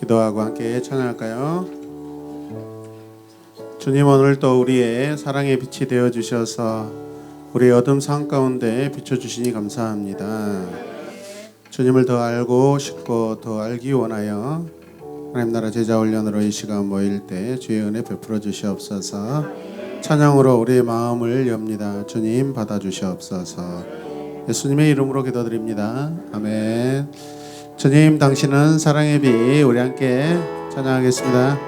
기도하고 함께 찬양할까요? 주님, 오늘 또 우리의 사랑의 빛이 되어 주셔서 우리의 어둠 상 가운데 비춰주시니 감사합니다. 주님을 더 알고 싶고 더 알기 원하여 하나님 나라 제자 훈련으로 이 시간 모일 때 주의 은혜 베풀어 주시옵소서. 찬양으로 우리의 마음을 엽니다. 주님 받아 주시옵소서. 예수님의 이름으로 기도드립니다. 아멘. 주님, 당신은 사랑의 빛. 우리 함께 찬양하겠습니다.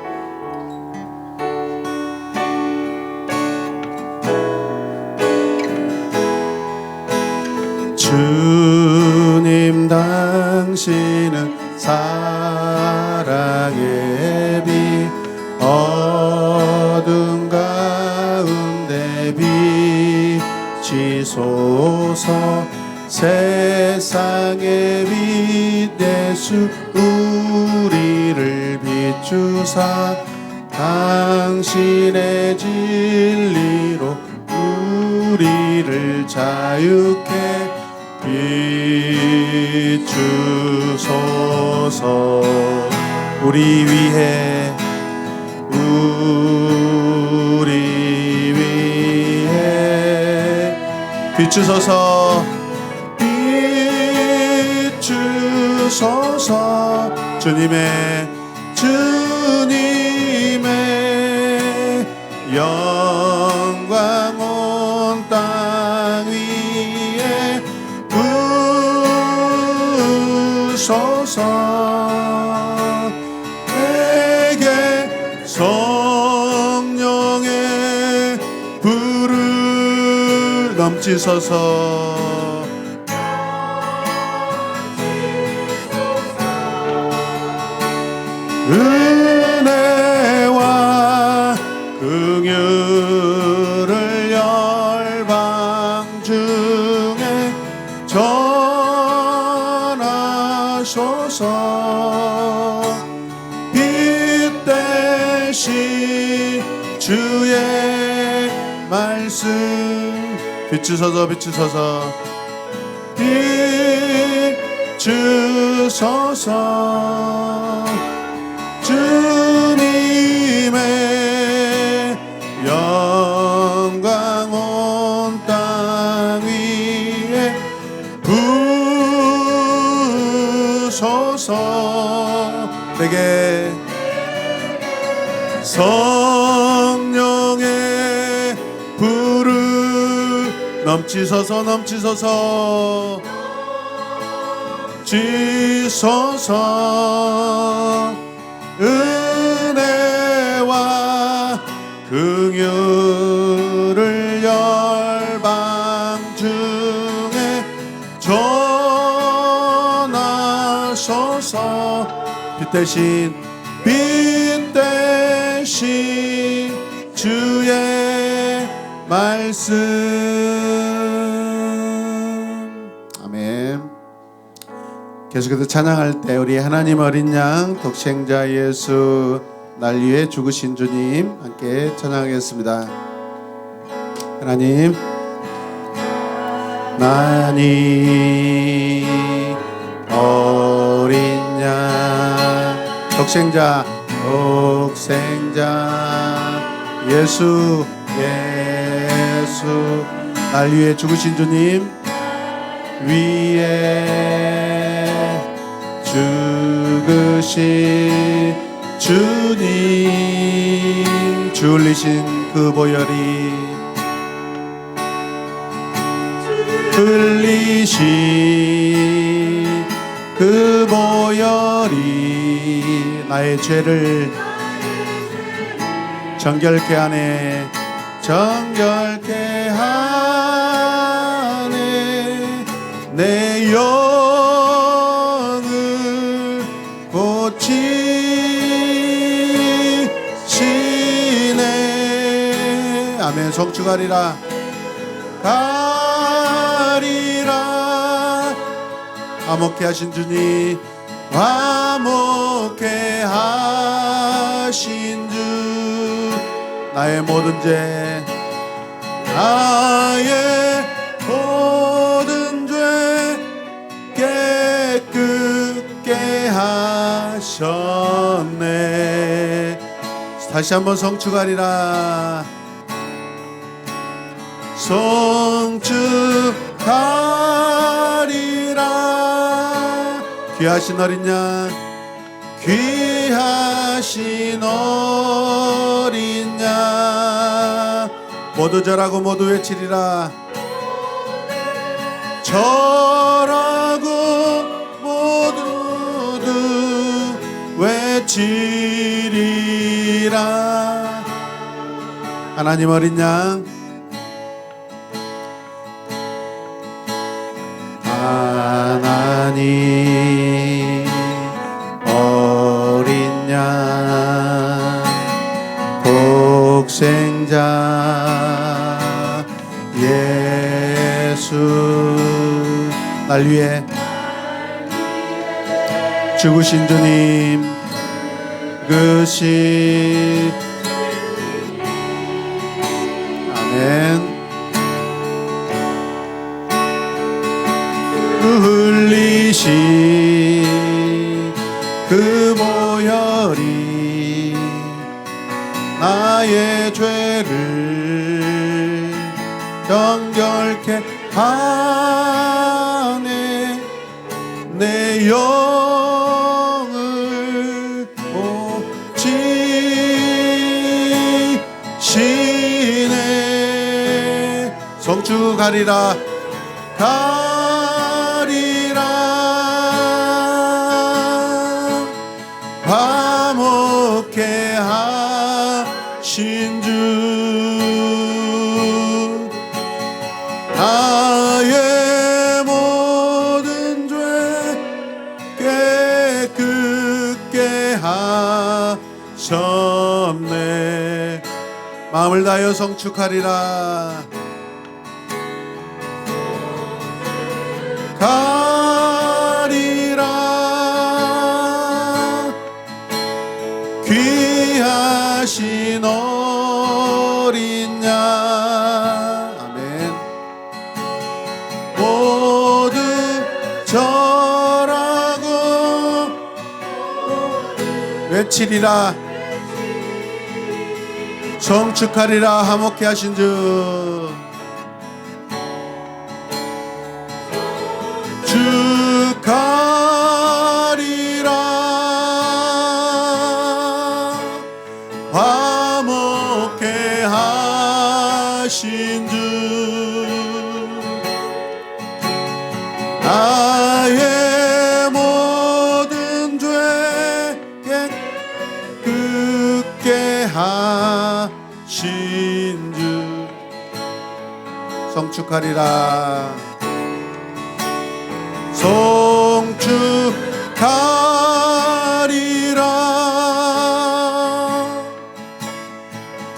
주님, 당신은 사랑의 빛. 어둠 가운데 비치소서. 세상의 빛 예수 우리를 비추사 당신의 진리로 우리를 자유케 비추소서. 우리 위해 비추소서. 비추소서. 주님의 영광 온 땅 위에 부소서. 내게 성령의 불을 넘치소서. 은혜와 긍휼을 열방 중에 전하소서. 빛 대신 주의 말씀 비추소서. 비추소서. 비추소서. 주님의 영광 온 땅 위에 부소서. 내게 성령의 불을 넘치소서. 넘치소서. 지소서. 은혜와 긍휼을 열방 중에 전하소서. 빛 대신 주의 말씀. 아멘. 계속해서 찬양할 때 우리 하나님 어린 양 독생자 예수 날 위해 죽으신 주님 함께 찬양하겠습니다. 하나님 어린 양 독생자 예수 날 위해 죽으신 주님 위에 죽으신 주님 주 흘리신 그 보혈이 나의 죄를 정결케 하네. 내 영을 고치시네. 아멘. 성축하리라 화목케 하신 주님 화목케 하신 주 나의 모든 죄 깨끗게 하신 하셨네. 다시 한번 성축하리라. 성축하리라. 귀하신 어린 양, 귀하신 어린 양, 모두 절하고 모두 외치리라. 절하고 모두 외치리라. 하나님 어린 양, 하나님 어린 양, 독생자 예수, 날 위해 죽으신 주님, 그것이 아멘. 흘리신 그 보혈이 나의 죄를 정결케 하네. 내 영을 고치시네. 성축하리라. 화목케 하신 주, 나의 모든 죄 깨끗게 하셨네. 마음을 다하여 성축하리라. 귀하신 어린 양, 아멘. 모두 절하고 외치리라. 성축하리라. 화목케 하신 주, 화목케 하신 주, 나의 모든 죄 깨끗게 하신 주, 성축하리라. 성축하리라.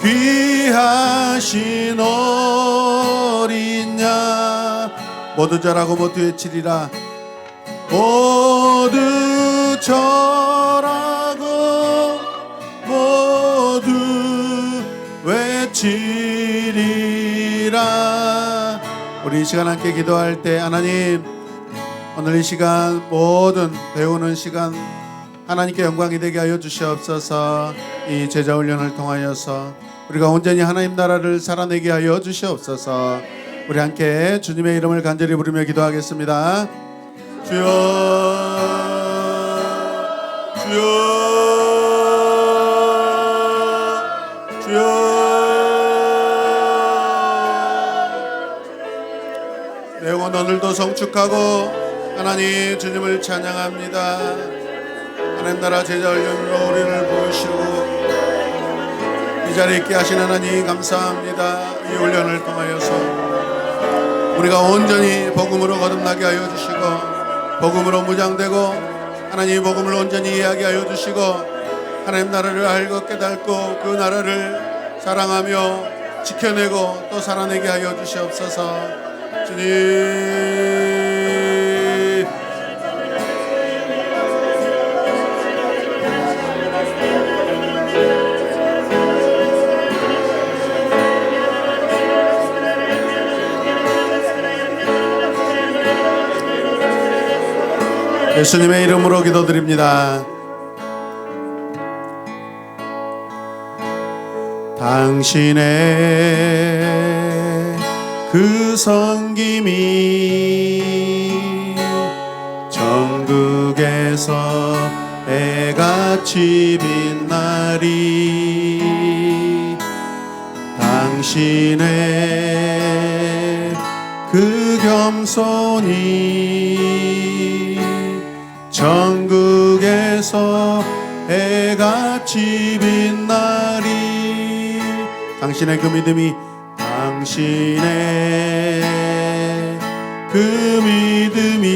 귀하신 어린 양, 모두 절하고 모두 외치리라. 모두 절하고 모두 외치리라. 우리 이 시간 함께 기도할 때, 하나님, 오늘 이 시간 모든 배우는 시간 하나님께 영광이 되게 하여 주시옵소서. 이 제자 훈련을 통하여서 우리가 온전히 하나님 나라를 살아내게 하여 주시옵소서. 우리 함께 주님의 이름을 간절히 부르며 기도하겠습니다. 주여, 주여, 주여. 내 영혼 오늘도 성축하고 하나님 주님을 찬양합니다. 하나님 나라 제자 훈련으로 우리를 부르시고 이 자리에 있게 하신 하나님 감사합니다. 이 훈련을 통하여서 우리가 온전히 복음으로 거듭나게 하여 주시고, 복음으로 무장되고 하나님 복음을 온전히 이야기하여 주시고, 하나님 나라를 알고 깨닫고 그 나라를 사랑하며 지켜내고 또 살아내게 하여 주시옵소서. 주님, 예수님의 이름으로 기도드립니다. 당신의 그 섬김이 전국에서 해같이 빛나리. 당신의 그 겸손이 전국에서 해같이 빛나리. 당신의 그 믿음이 당신의 그 믿음이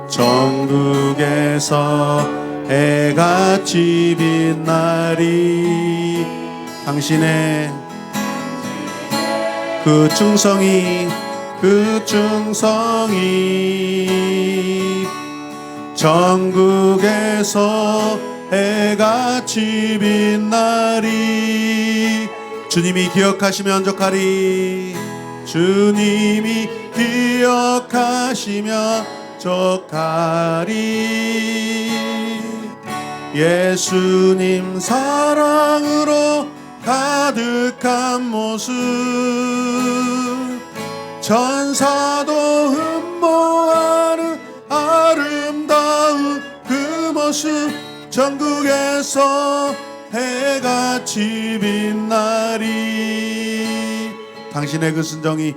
전국에서 해같이 빛나리. 당신의 그 충성이 전국에서 해같이 빛나리. 주님이 기억하시면 족하리. 주님이 기억하시면 족하리. 예수님 사랑으로 가득한 모습 천사도 흠모하는 아름다운 그 모습 전국에서 해같이 빛나리. 당신의 그 순종이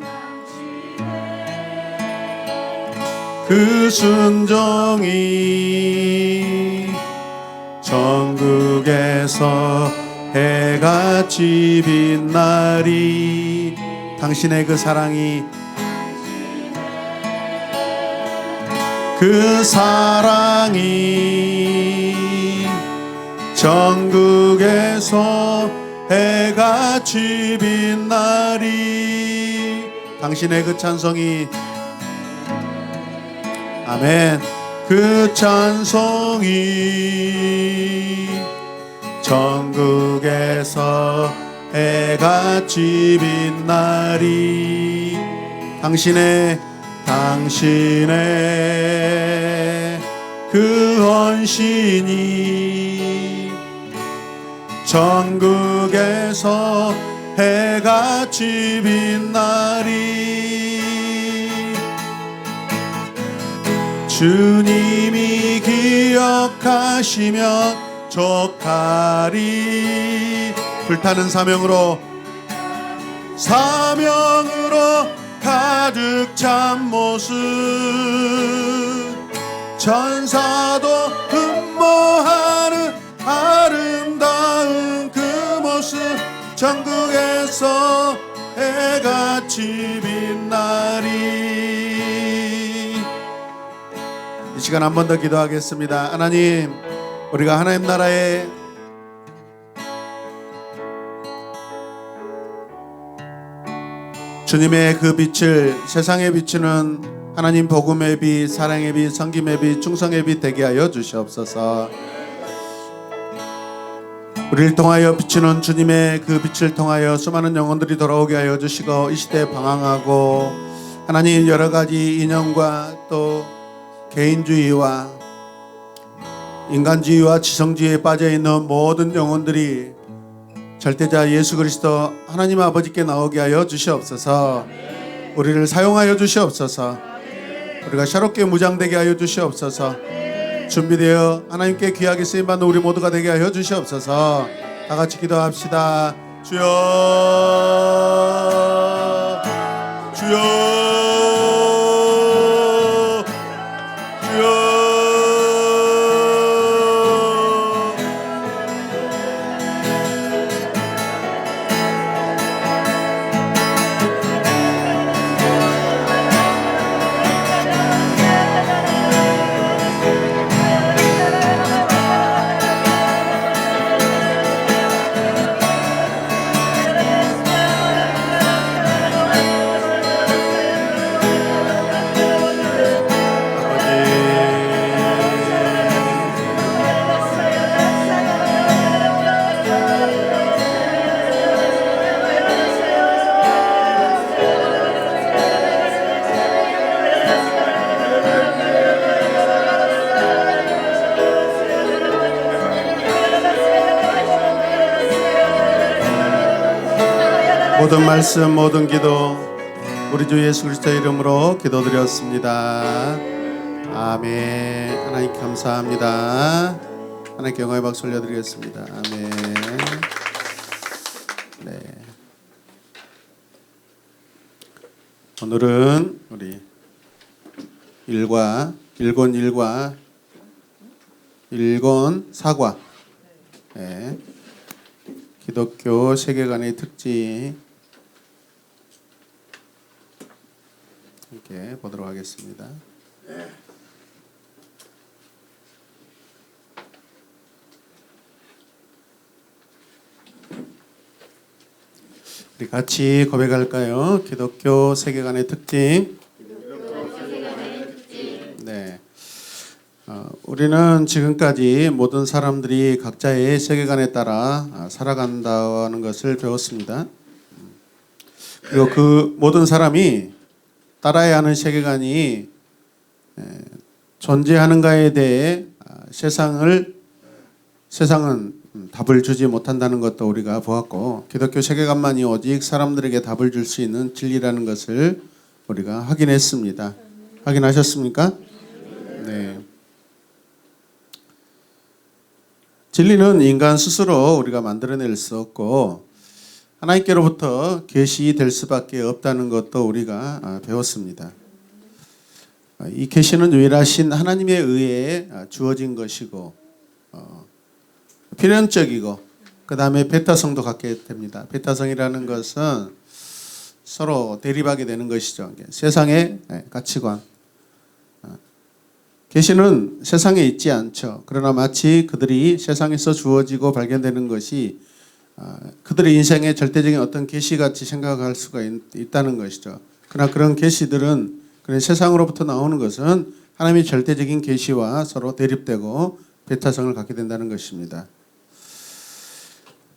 전국에서 해같이 빛나리. 당신의 그 사랑이 전국에서 해같이 빛나리. 당신의 그 찬송이 아멘. 그 찬송이 전국에서 해같이 빛나리. 당신의 그 헌신이 전국에서 해같이 빛나리. 주님이 기억하시면 족하리. 불타는 사명으로 가득 찬 모습 천사도 흠모하는 아름다운 그 모습 전국에서 해같이 빛나리. 이 시간 한 번 더 기도하겠습니다. 하나님, 우리가 하나님 나라에 주님의 그 빛을 세상에 비추는 하나님 복음의 빛, 사랑의 빛, 섬김의 빛, 충성의 빛 되게 하여 주시옵소서. 우리를 통하여 비추는 주님의 그 빛을 통하여 수많은 영혼들이 돌아오게 하여 주시고, 이 시대에 방황하고 하나님 여러 가지 이념과 또 개인주의와 인간주의와 지성주의에 빠져있는 모든 영혼들이 절대자 예수 그리스도 하나님 아버지께 나오게 하여 주시옵소서. 우리를 사용하여 주시옵소서. 우리가 새롭게 무장되게 하여 주시옵소서. 준비되어 하나님께 귀하게 쓰임받는 우리 모두가 되게 하여 주시옵소서. 다같이 기도합시다. 주여, 주여, 주여. 모든 말씀 모든 기도 우리 주 예수 그리스도의 이름으로 기도드렸습니다. 아멘. 하나님 감사합니다. 하나님께 영광의 박수 올려드리겠습니다. 아멘. 네. 오늘은 우리 일권 사과 네. 기독교 세계관의 특징 함께 보도록 하겠습니다. 우리 같이 고백할까요? 기독교 세계관의 특징. 네. 우리는 지금까지 모든 사람들이 각자의 세계관에 따라 살아간다는 것을 배웠습니다. 그리고 그 모든 사람이 따라야 하는 세계관이 존재하는가에 대해 세상은 답을 주지 못한다는 것도 우리가 보았고, 기독교 세계관만이 오직 사람들에게 답을 줄 수 있는 진리라는 것을 우리가 확인했습니다. 확인하셨습니까? 네. 진리는 인간 스스로 우리가 만들어낼 수 없고 하나님께로부터 계시될 수밖에 없다는 것도 우리가 배웠습니다. 이 계시는 유일하신 하나님에 의해 주어진 것이고 필연적이고 그 다음에 베타성도 갖게 됩니다. 베타성이라는 것은 서로 대립하게 되는 것이죠. 세상의 가치관. 계시는 세상에 있지 않죠. 그러나 마치 그들이 세상에서 주어지고 발견되는 것이 그들의 인생의 절대적인 어떤 계시같이 생각할 수가 있다는 것이죠. 그러나 그런 계시들은 그런 세상으로부터 나오는 것은 하나님의 절대적인 계시와 서로 대립되고 배타성을 갖게 된다는 것입니다.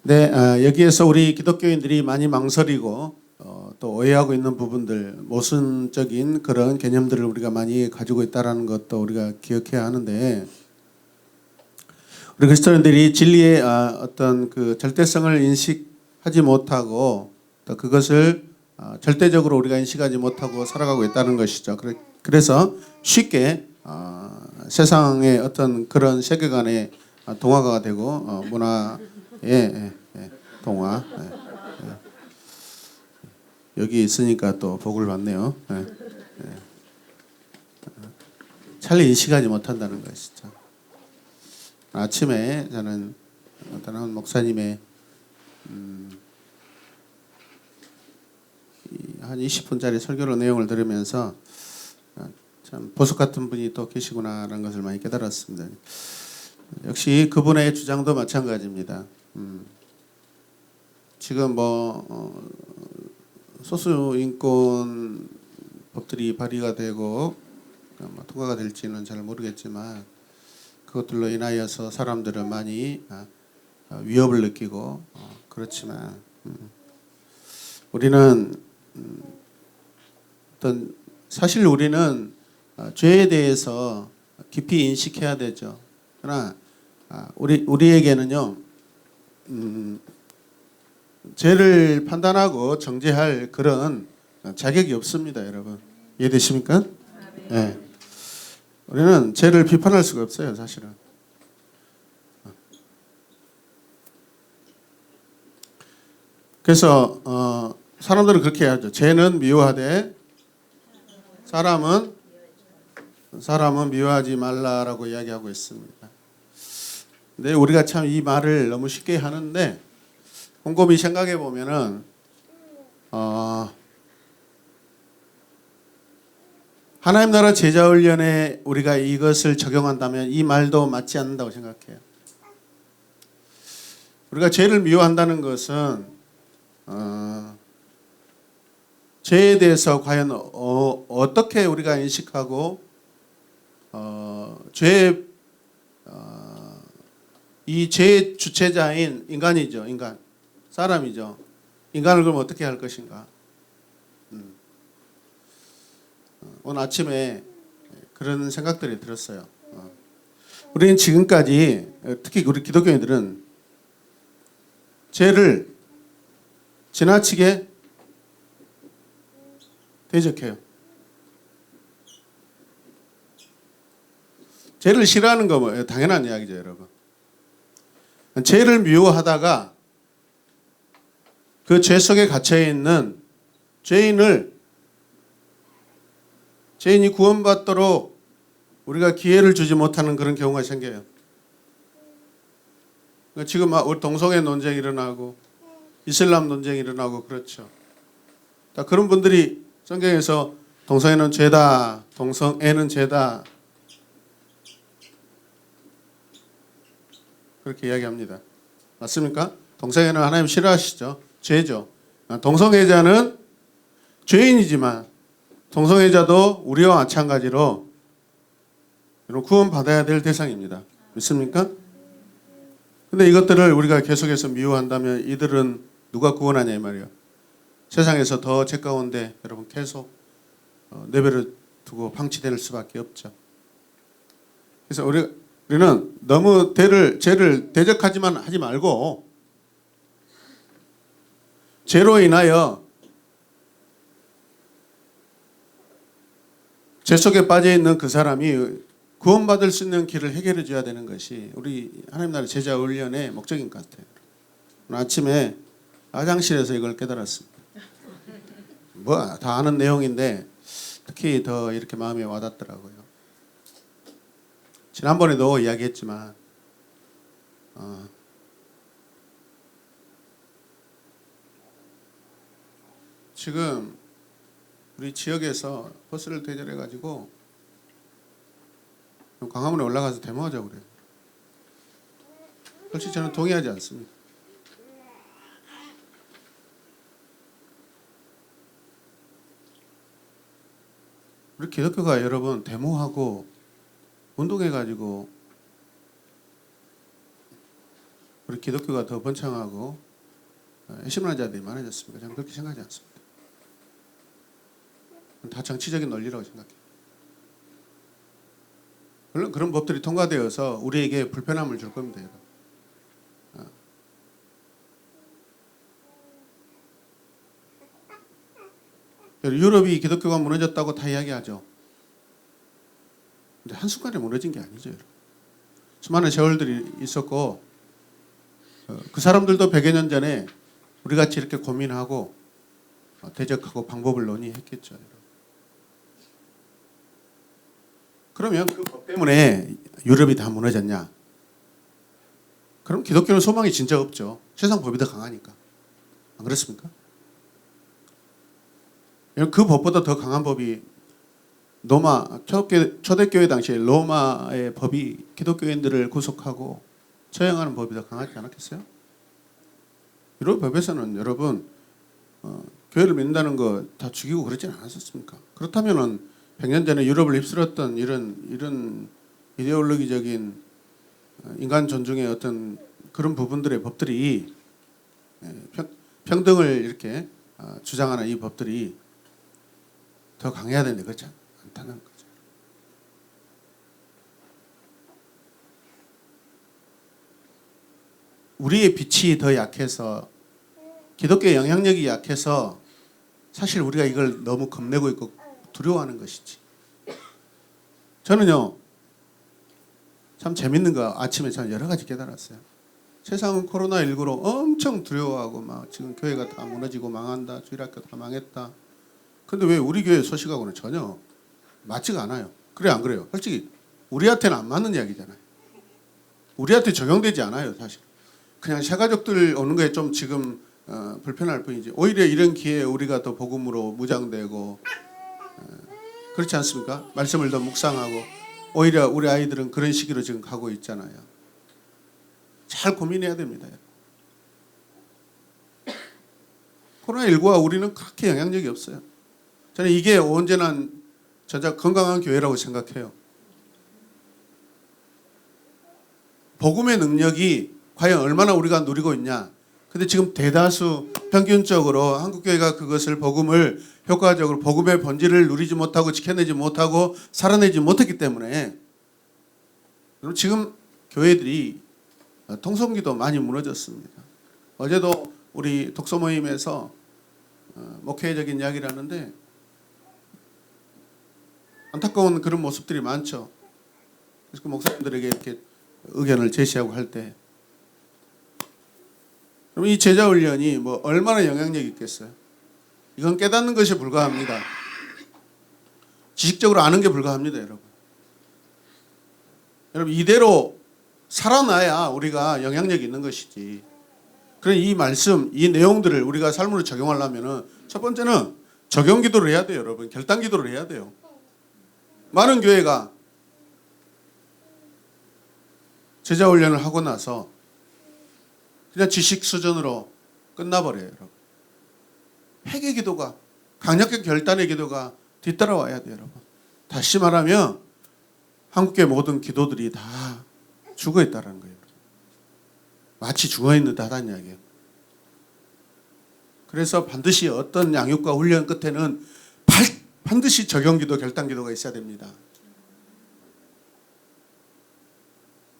네, 여기에서 우리 기독교인들이 많이 망설이고 또 오해하고 있는 부분들, 모순적인 그런 개념들을 우리가 많이 가지고 있다는 것도 우리가 기억해야 하는데, 우리 그리스도인들이 진리의 어떤 그 절대성을 인식하지 못하고 또 그것을 절대적으로 우리가 인식하지 못하고 살아가고 있다는 것이죠. 그래서 쉽게 세상의 어떤 그런 세계관에 동화가 되고 문화의 동화. 여기 있으니까 또 복을 받네요. 잘 인식하지 못한다는 것이죠. 아침에 저는 어떤 한 목사님의 한 20분짜리 설교의 내용을 들으면서 참 보석 같은 분이 또 계시구나라는 것을 많이 깨달았습니다. 역시 그분의 주장도 마찬가지입니다. 지금 소수인권 법들이 발의가 되고 통과가 될지는 잘 모르겠지만 그것들로 인하여서 사람들은 많이 위협을 느끼고 그렇지만 우리는 사실 우리는 죄에 대해서 깊이 인식해야 되죠. 그러나 우리에게는요 죄를 판단하고 정죄할 그런 자격이 없습니다, 여러분. 이해되십니까? 네. 우리는 죄를 비판할 수가 없어요, 사실은. 그래서 사람들은 그렇게 하죠. 죄는 미워하되 사람은 미워하지 말라라고 이야기하고 있습니다. 근데 우리가 참 이 말을 너무 쉽게 하는데 곰곰이 생각해 보면은 하나님 나라 제자훈련에 우리가 이것을 적용한다면 이 말도 맞지 않는다고 생각해요. 우리가 죄를 미워한다는 것은 죄에 대해서 과연 어떻게 우리가 인식하고 이 죄의 주체자인 인간이죠. 사람이죠. 인간을 그럼 어떻게 할 것인가? 오늘 아침에 그런 생각들이 들었어요. 우리는 지금까지 특히 우리 기독교인들은 죄를 지나치게 대적해요. 죄를 싫어하는 거 뭐 당연한 이야기죠, 여러분. 죄를 미워하다가 그 죄 속에 갇혀 있는 죄인이 구원받도록 우리가 기회를 주지 못하는 그런 경우가 생겨요. 지금 우리 동성애 논쟁이 일어나고 이슬람 논쟁이 일어나고 그렇죠. 다 그런 분들이 성경에서 동성애는 죄다, 동성애는 죄다 그렇게 이야기합니다. 맞습니까? 동성애는 하나님 싫어하시죠. 죄죠. 동성애자는 죄인이지만 동성애자도 우리와 마찬가지로 구원받아야 될 대상입니다. 믿습니까? 근데 이것들을 우리가 계속해서 미워한다면 이들은 누가 구원하냐 이 말이에요. 세상에서 더 죄 가운데 여러분 계속 내버려 두고 방치될 수밖에 없죠. 그래서 우리는 너무 죄를 대적하지만 하지 말고 죄로 인하여 죄 속에 빠져 있는 그 사람이 구원받을 수 있는 길을 해결해 줘야 되는 것이 우리 하나님 나라 제자 훈련의 목적인 것 같아요. 오늘 아침에 화장실에서 이걸 깨달았습니다. 뭐 다 아는 내용인데 특히 더 이렇게 마음에 와닿더라고요. 지난번에도 이야기했지만 지금 우리 지역에서 버스를 대절해 가지고 광화문에 올라가서 데모하자고 그래요. 솔직히 저는 동의하지 않습니다. 우리 기독교가 여러분 데모하고 운동해가지고 우리 기독교가 더 번창하고 핵심하는 자들이 많아졌습니다. 저는 그렇게 생각하지 않습니다. 다 정치적인 논리라고 생각해요. 물론 그런 법들이 통과되어서 우리에게 불편함을 줄 겁니다. 유럽이 기독교가 무너졌다고 다 이야기하죠. 근데 한순간에 무너진 게 아니죠. 여러분. 수많은 세월들이 있었고 그 사람들도 100여 년 전에 우리같이 이렇게 고민하고 대적하고 방법을 논의했겠죠. 여러분. 그러면 그 법 때문에 유럽이 다 무너졌냐? 그럼 기독교는 소망이 진짜 없죠. 세상 법이 더 강하니까. 안 그렇습니까? 그 법보다 더 강한 법이 로마 초대교회 당시에 로마의 법이 기독교인들을 구속하고 처형하는 법이 더 강하지 않았겠어요? 유럽 법에서는 여러분 교회를 믿는다는 거 다 죽이고 그러진 않았었습니까? 그렇다면은 100년 전에 유럽을 휩쓸었던 이런 이데올로기적인 인간 존중의 어떤 그런 부분들의 법들이 평등을 이렇게 주장하는 이 법들이 더 강해야 되는데 그렇지 않다는 거죠. 우리의 빛이 더 약해서 기독교의 영향력이 약해서 사실 우리가 이걸 너무 겁내고 있고 두려워하는 것이지. 저는요 참 재밌는 거 아침에 저는 여러 가지 깨달았어요. 세상은 코로나19로 엄청 두려워하고 막 지금 교회가 다 무너지고 망한다. 주일학교 다 망했다. 근데 왜 우리 교회 소식하고는 전혀 맞지가 않아요. 그래 안 그래요? 솔직히 우리한테는 안 맞는 이야기잖아요. 우리한테 적용되지 않아요. 사실. 그냥 새가족들 오는 거에 좀 지금 불편할 뿐이지. 오히려 이런 기회에 우리가 더 복음으로 무장되고 그렇지 않습니까? 말씀을 더 묵상하고 오히려 우리 아이들은 그런 시기로 지금 가고 있잖아요. 잘 고민해야 됩니다. 코로나19와 우리는 그렇게 영향력이 없어요. 저는 이게 온전한 진짜 건강한 교회라고 생각해요. 복음의 능력이 과연 얼마나 우리가 누리고 있냐. 근데 지금 대다수 평균적으로 한국교회가 그것을 복음을 효과적으로 복음의 본질을 누리지 못하고 지켜내지 못하고 살아내지 못했기 때문에 지금 교회들이 통성기도 많이 무너졌습니다. 어제도 우리 독서 모임에서 목회적인 이야기를 하는데 안타까운 그런 모습들이 많죠. 그래서 그 목사님들에게 이렇게 의견을 제시하고 할 때, 그럼 이 제자 훈련이 뭐 얼마나 영향력이 있겠어요? 이건 깨닫는 것이 불가합니다. 지식적으로 아는 게 불가합니다, 여러분. 여러분 이대로 살아나야 우리가 영향력이 있는 것이지. 그런 이 말씀, 이 내용들을 우리가 삶으로 적용하려면은 첫 번째는 적용 기도를 해야 돼요, 여러분. 결단 기도를 해야 돼요. 많은 교회가 제자 훈련을 하고 나서 그냥 지식 수준으로 끝나버려요, 여러분. 회개 기도가, 강력한 결단의 기도가 뒤따라와야 돼요, 여러분. 다시 말하면 한국교회 모든 기도들이 다 죽어 있다는 거예요. 마치 죽어 있는 듯하다는 이야기예요. 그래서 반드시 어떤 양육과 훈련 끝에는 반드시 적용기도 결단기도가 있어야 됩니다.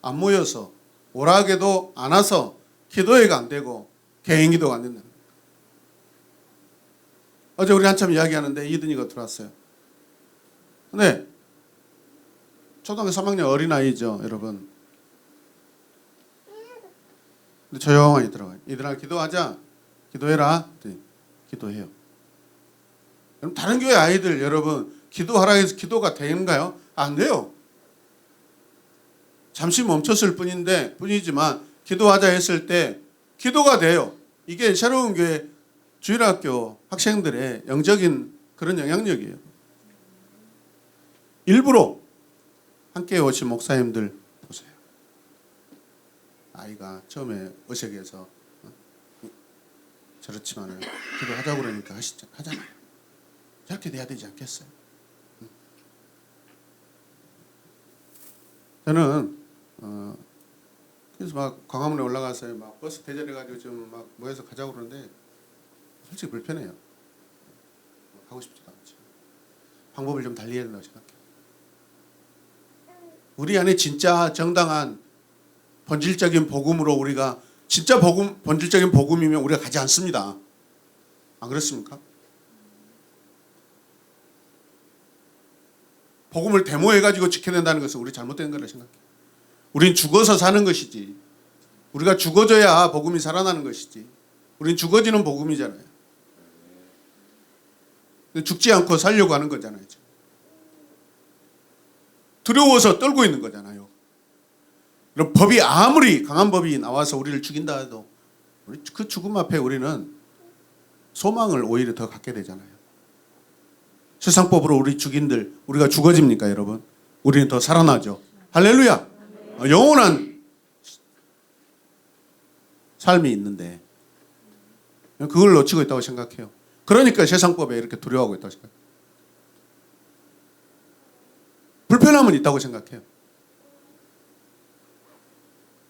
안 모여서 오락에도 안 와서 기도회가 안 되고 개인기도가 안 된다. 어제 우리 한참 이야기하는데 이든이가 들어왔어요. 근데 초등학교 3학년 어린아이죠, 여러분. 근데 조용히 들어가요. 이들아 기도하자. 기도해라. 기도해요. 그럼 다른 교회 아이들 여러분 기도하라 해서 기도가 되는가요? 안 돼요. 잠시 멈췄을 뿐이지만 기도하자 했을 때 기도가 돼요. 이게 새로운 교회 주일학교 학생들의 영적인 그런 영향력이에요. 일부러 함께 오신 목사님들 보세요. 아이가 처음에 어색해서 저렇지만 기도하자고 그러니까 하잖아요. 저렇게 돼야 되지 않겠어요? 저는 그래서 막 광화문에 올라가서 막 버스 대절해가지고 좀 막 모여서 가자고 그러는데 솔직히 불편해요. 하고 싶지도 않죠. 방법을 좀 달리 해야 된다고 생각해요. 우리 안에 진짜 정당한 본질적인 복음으로 우리가 진짜 본질적인 복음이면 우리가 가지 않습니다. 안 그렇습니까? 복음을 데모해가지고 지켜낸다는 것은 우리 잘못된 거라 생각해요. 우린 죽어서 사는 것이지. 우리가 죽어져야 복음이 살아나는 것이지. 우린 죽어지는 복음이잖아요. 죽지 않고 살려고 하는 거잖아요. 두려워서 떨고 있는 거잖아요. 그럼 법이 아무리 강한 법이 나와서 우리를 죽인다 해도 그 죽음 앞에 우리는 소망을 오히려 더 갖게 되잖아요. 세상법으로 우리 죽인들 우리가 죽어집니까, 여러분? 우리는 더 살아나죠. 할렐루야. 영원한 삶이 있는데 그걸 놓치고 있다고 생각해요. 그러니까 세상법에 이렇게 두려워하고 있다고 생각해요. 불편함은 있다고 생각해요.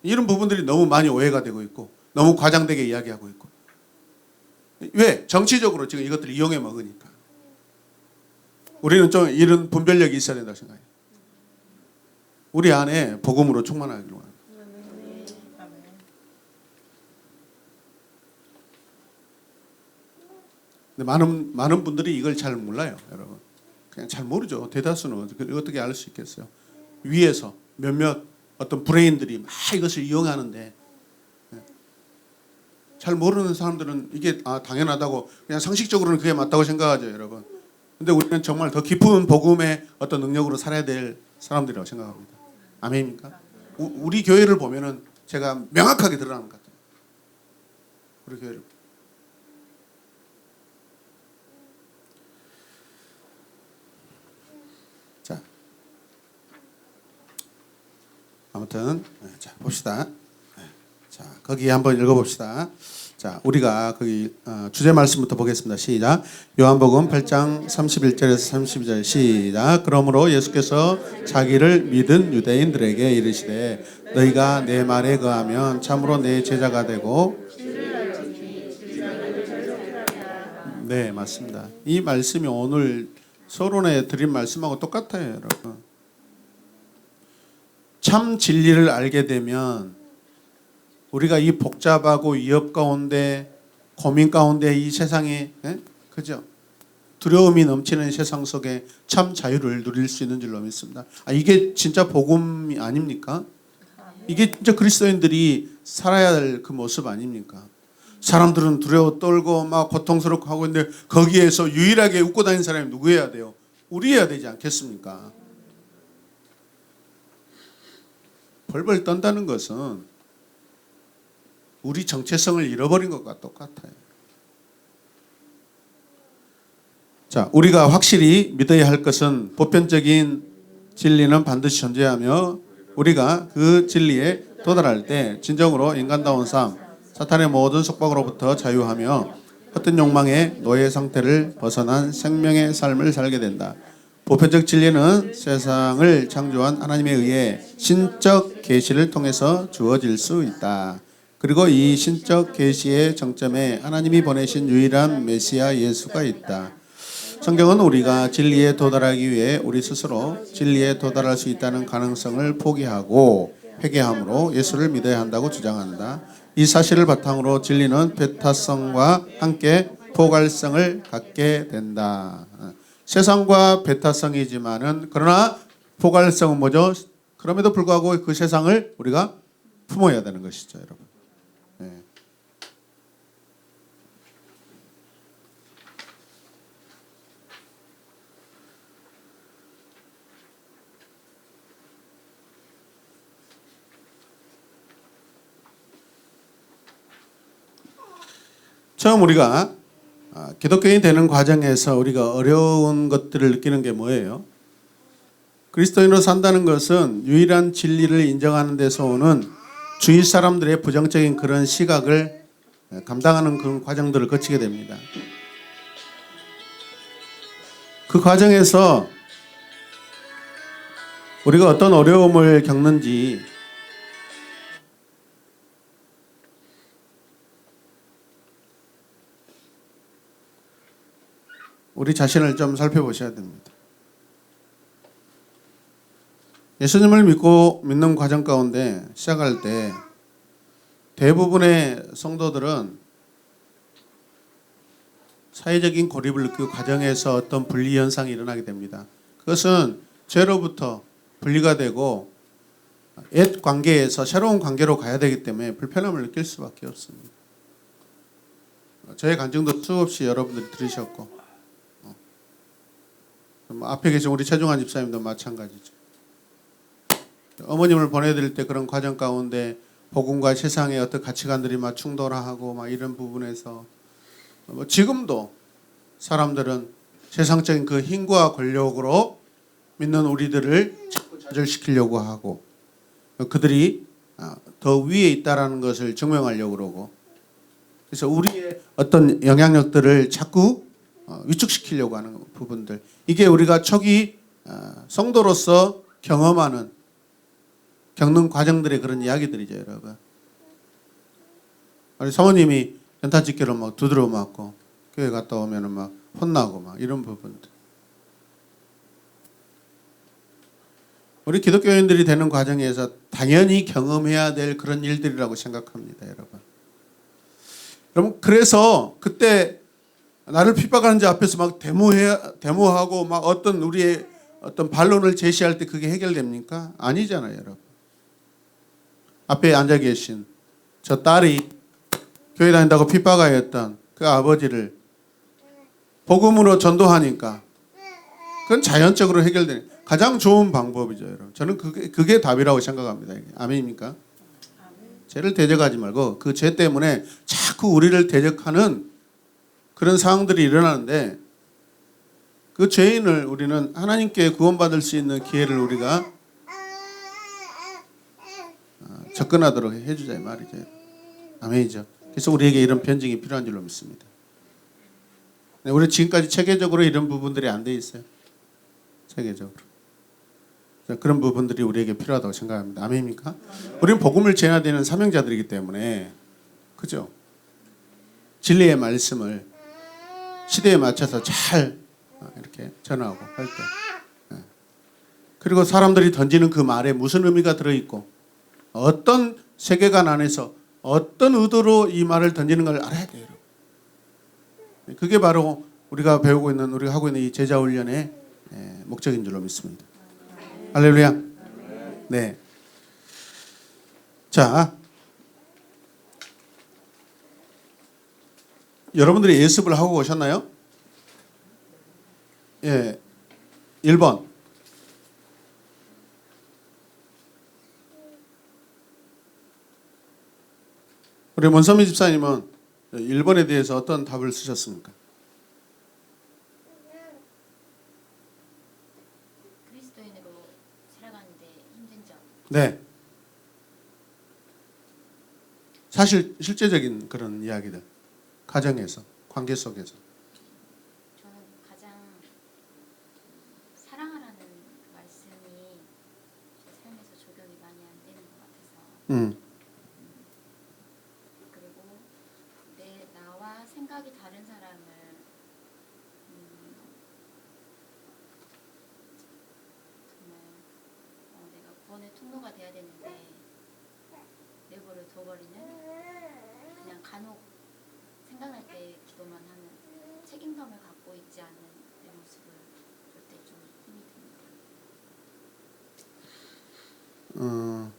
이런 부분들이 너무 많이 오해가 되고 있고 너무 과장되게 이야기하고 있고. 왜? 정치적으로 지금 이것들을 이용해 먹으니까. 우리는 좀 이런 분별력이 있어야 된다고 생각해요. 우리 안에 복음으로 충만하기로 합니다. 근데 많은 분들이 이걸 잘 몰라요, 여러분. 그냥 잘 모르죠. 대다수는 어떻게 알 수 있겠어요? 위에서 몇몇 어떤 브레인들이 막 이것을 이용하는데 잘 모르는 사람들은 이게 당연하다고 그냥 상식적으로는 그게 맞다고 생각하죠, 여러분. 근데 우리는 정말 더 깊은 복음의 어떤 능력으로 살아야 될 사람들이라고 생각합니다. 아멘입니까? 우리 교회를 보면은 제가 명확하게 드러나는 것 같아요. 우리 교회를. 자, 아무튼 자 봅시다. 자 거기 한번 읽어봅시다. 자 우리가 거기 주제 말씀부터 보겠습니다. 시작. 요한복음 8장 31절에서 32절 시작. 그러므로 예수께서 자기를 믿은 유대인들에게 이르시되 너희가 내 말에 거하면 참으로 내 제자가 되고. 네 맞습니다. 이 말씀이 오늘 서론에 드린 말씀하고 똑같아요, 여러분. 참 진리를 알게 되면 우리가 이 복잡하고 위협 가운데 고민 가운데 이 세상에 그죠? 두려움이 넘치는 세상 속에 참 자유를 누릴 수 있는 줄로 믿습니다. 이게 진짜 복음이 아닙니까? 이게 진짜 그리스도인들이 살아야 할 그 모습 아닙니까? 사람들은 두려워 떨고 막 고통스럽고 하고 있는데 거기에서 유일하게 웃고 다니는 사람이 누구여야 돼요? 우리여야 되지 않겠습니까? 벌벌 떤다는 것은 우리 정체성을 잃어버린 것과 똑같아요. 자, 우리가 확실히 믿어야 할 것은 보편적인 진리는 반드시 존재하며 우리가 그 진리에 도달할 때 진정으로 인간다운 삶, 사탄의 모든 속박으로부터 자유하며 헛된 욕망의 노예 상태를 벗어난 생명의 삶을 살게 된다. 보편적 진리는 세상을 창조한 하나님에 의해 신적 계시를 통해서 주어질 수 있다. 그리고 이 신적 계시의 정점에 하나님이 보내신 유일한 메시아 예수가 있다. 성경은 우리가 진리에 도달하기 위해 우리 스스로 진리에 도달할 수 있다는 가능성을 포기하고 회개함으로 예수를 믿어야 한다고 주장한다. 이 사실을 바탕으로 진리는 베타성과 함께 포괄성을 갖게 된다. 세상과 베타성이지만은 그러나 포괄성은 뭐죠? 그럼에도 불구하고 그 세상을 우리가 품어야 되는 것이죠, 여러분. 네. 처음 우리가 기독교인이 되는 과정에서 우리가 어려운 것들을 느끼는 게 뭐예요? 그리스도인으로 산다는 것은 유일한 진리를 인정하는 데서 오는 주위 사람들의 부정적인 그런 시각을 감당하는 그런 과정들을 거치게 됩니다. 그 과정에서 우리가 어떤 어려움을 겪는지 우리 자신을 좀 살펴보셔야 됩니다. 예수님을 믿는 과정 가운데 시작할 때 대부분의 성도들은 사회적인 고립을 느끼고 가정에서 어떤 분리 현상이 일어나게 됩니다. 그것은 죄로부터 분리가 되고 옛 관계에서 새로운 관계로 가야 되기 때문에 불편함을 느낄 수밖에 없습니다. 저의 간증도 수없이 여러분들이 들으셨고 앞에 계신 우리 최중환 집사님도 마찬가지죠. 어머님을 보내드릴 때 그런 과정 가운데 복음과 세상의 어떤 가치관들이 막 충돌하고 막 이런 부분에서 지금도 사람들은 세상적인 그 힘과 권력으로 믿는 우리들을 자꾸 좌절시키려고 하고 그들이 더 위에 있다라는 것을 증명하려고 그러고 그래서 우리의 어떤 영향력들을 자꾸 위축시키려고 하는 부분들 이게 우리가 초기 성도로서 겪는 과정들의 그런 이야기들이죠, 여러분. 아니 사모님이 연탄집게로 막 두드려 맞고 교회 갔다 오면은 막 혼나고 막 이런 부분들. 우리 기독교인들이 되는 과정에서 당연히 경험해야 될 그런 일들이라고 생각합니다, 여러분. 여러분 그래서 그때 나를 핍박하는 자 앞에서 막 데모하고 막 어떤 우리의 어떤 반론을 제시할 때 그게 해결됩니까? 아니잖아요, 여러분. 앞에 앉아 계신 저 딸이 교회 다닌다고 핍박하였던 그 아버지를 복음으로 전도하니까 그건 자연적으로 해결되는 가장 좋은 방법이죠, 여러분. 저는 그게 답이라고 생각합니다. 아멘입니까? 죄를 대적하지 말고 그 죄 때문에 자꾸 우리를 대적하는 그런 상황들이 일어나는데 그 죄인을 우리는 하나님께 구원받을 수 있는 기회를 우리가 접근하도록 해주자 이 말이죠. 아멘이죠. 그래서 우리에게 이런 변증이 필요한 줄로 믿습니다. 우리 지금까지 체계적으로 이런 부분들이 안 돼 있어요. 체계적으로. 그런 부분들이 우리에게 필요하다고 생각합니다. 아멘입니까? 우리는 복음을 전해야 되는 사명자들이기 때문에 그죠? 진리의 말씀을 시대에 맞춰서 잘 이렇게 전하고 할 때 그리고 사람들이 던지는 그 말에 무슨 의미가 들어있고 어떤 세계관 안에서 어떤 의도로 이 말을 던지는 걸 알아야 돼요. 그게 바로 우리가 배우고 있는 우리가 하고 있는 이 제자 훈련의 목적인 줄로 믿습니다. 할렐루야. 네. 자, 여러분들이 예습을 하고 오셨나요? 예. 1번. 우리 문선미 집사님은 1번에 대해서 어떤 답을 쓰셨습니까? 그리스도인으로 살아가는데 힘든 점. 네. 사실 실제적인 그런 이야기들. 가정에서, 관계 속에서. 저는 가장 사랑하라는 말씀이 제 삶에서 적용이 많이 안 되는 것 같아서. 그리고 나와 생각이 다른 사람을 정말 내가 구원의 통로가 돼야 되는데 내버려 둬버리는, 그냥 간혹 생각날 때 기도만 하는, 책임감을 갖고 있지 않은 내 모습을 볼 때 좀 힘이 듭니다.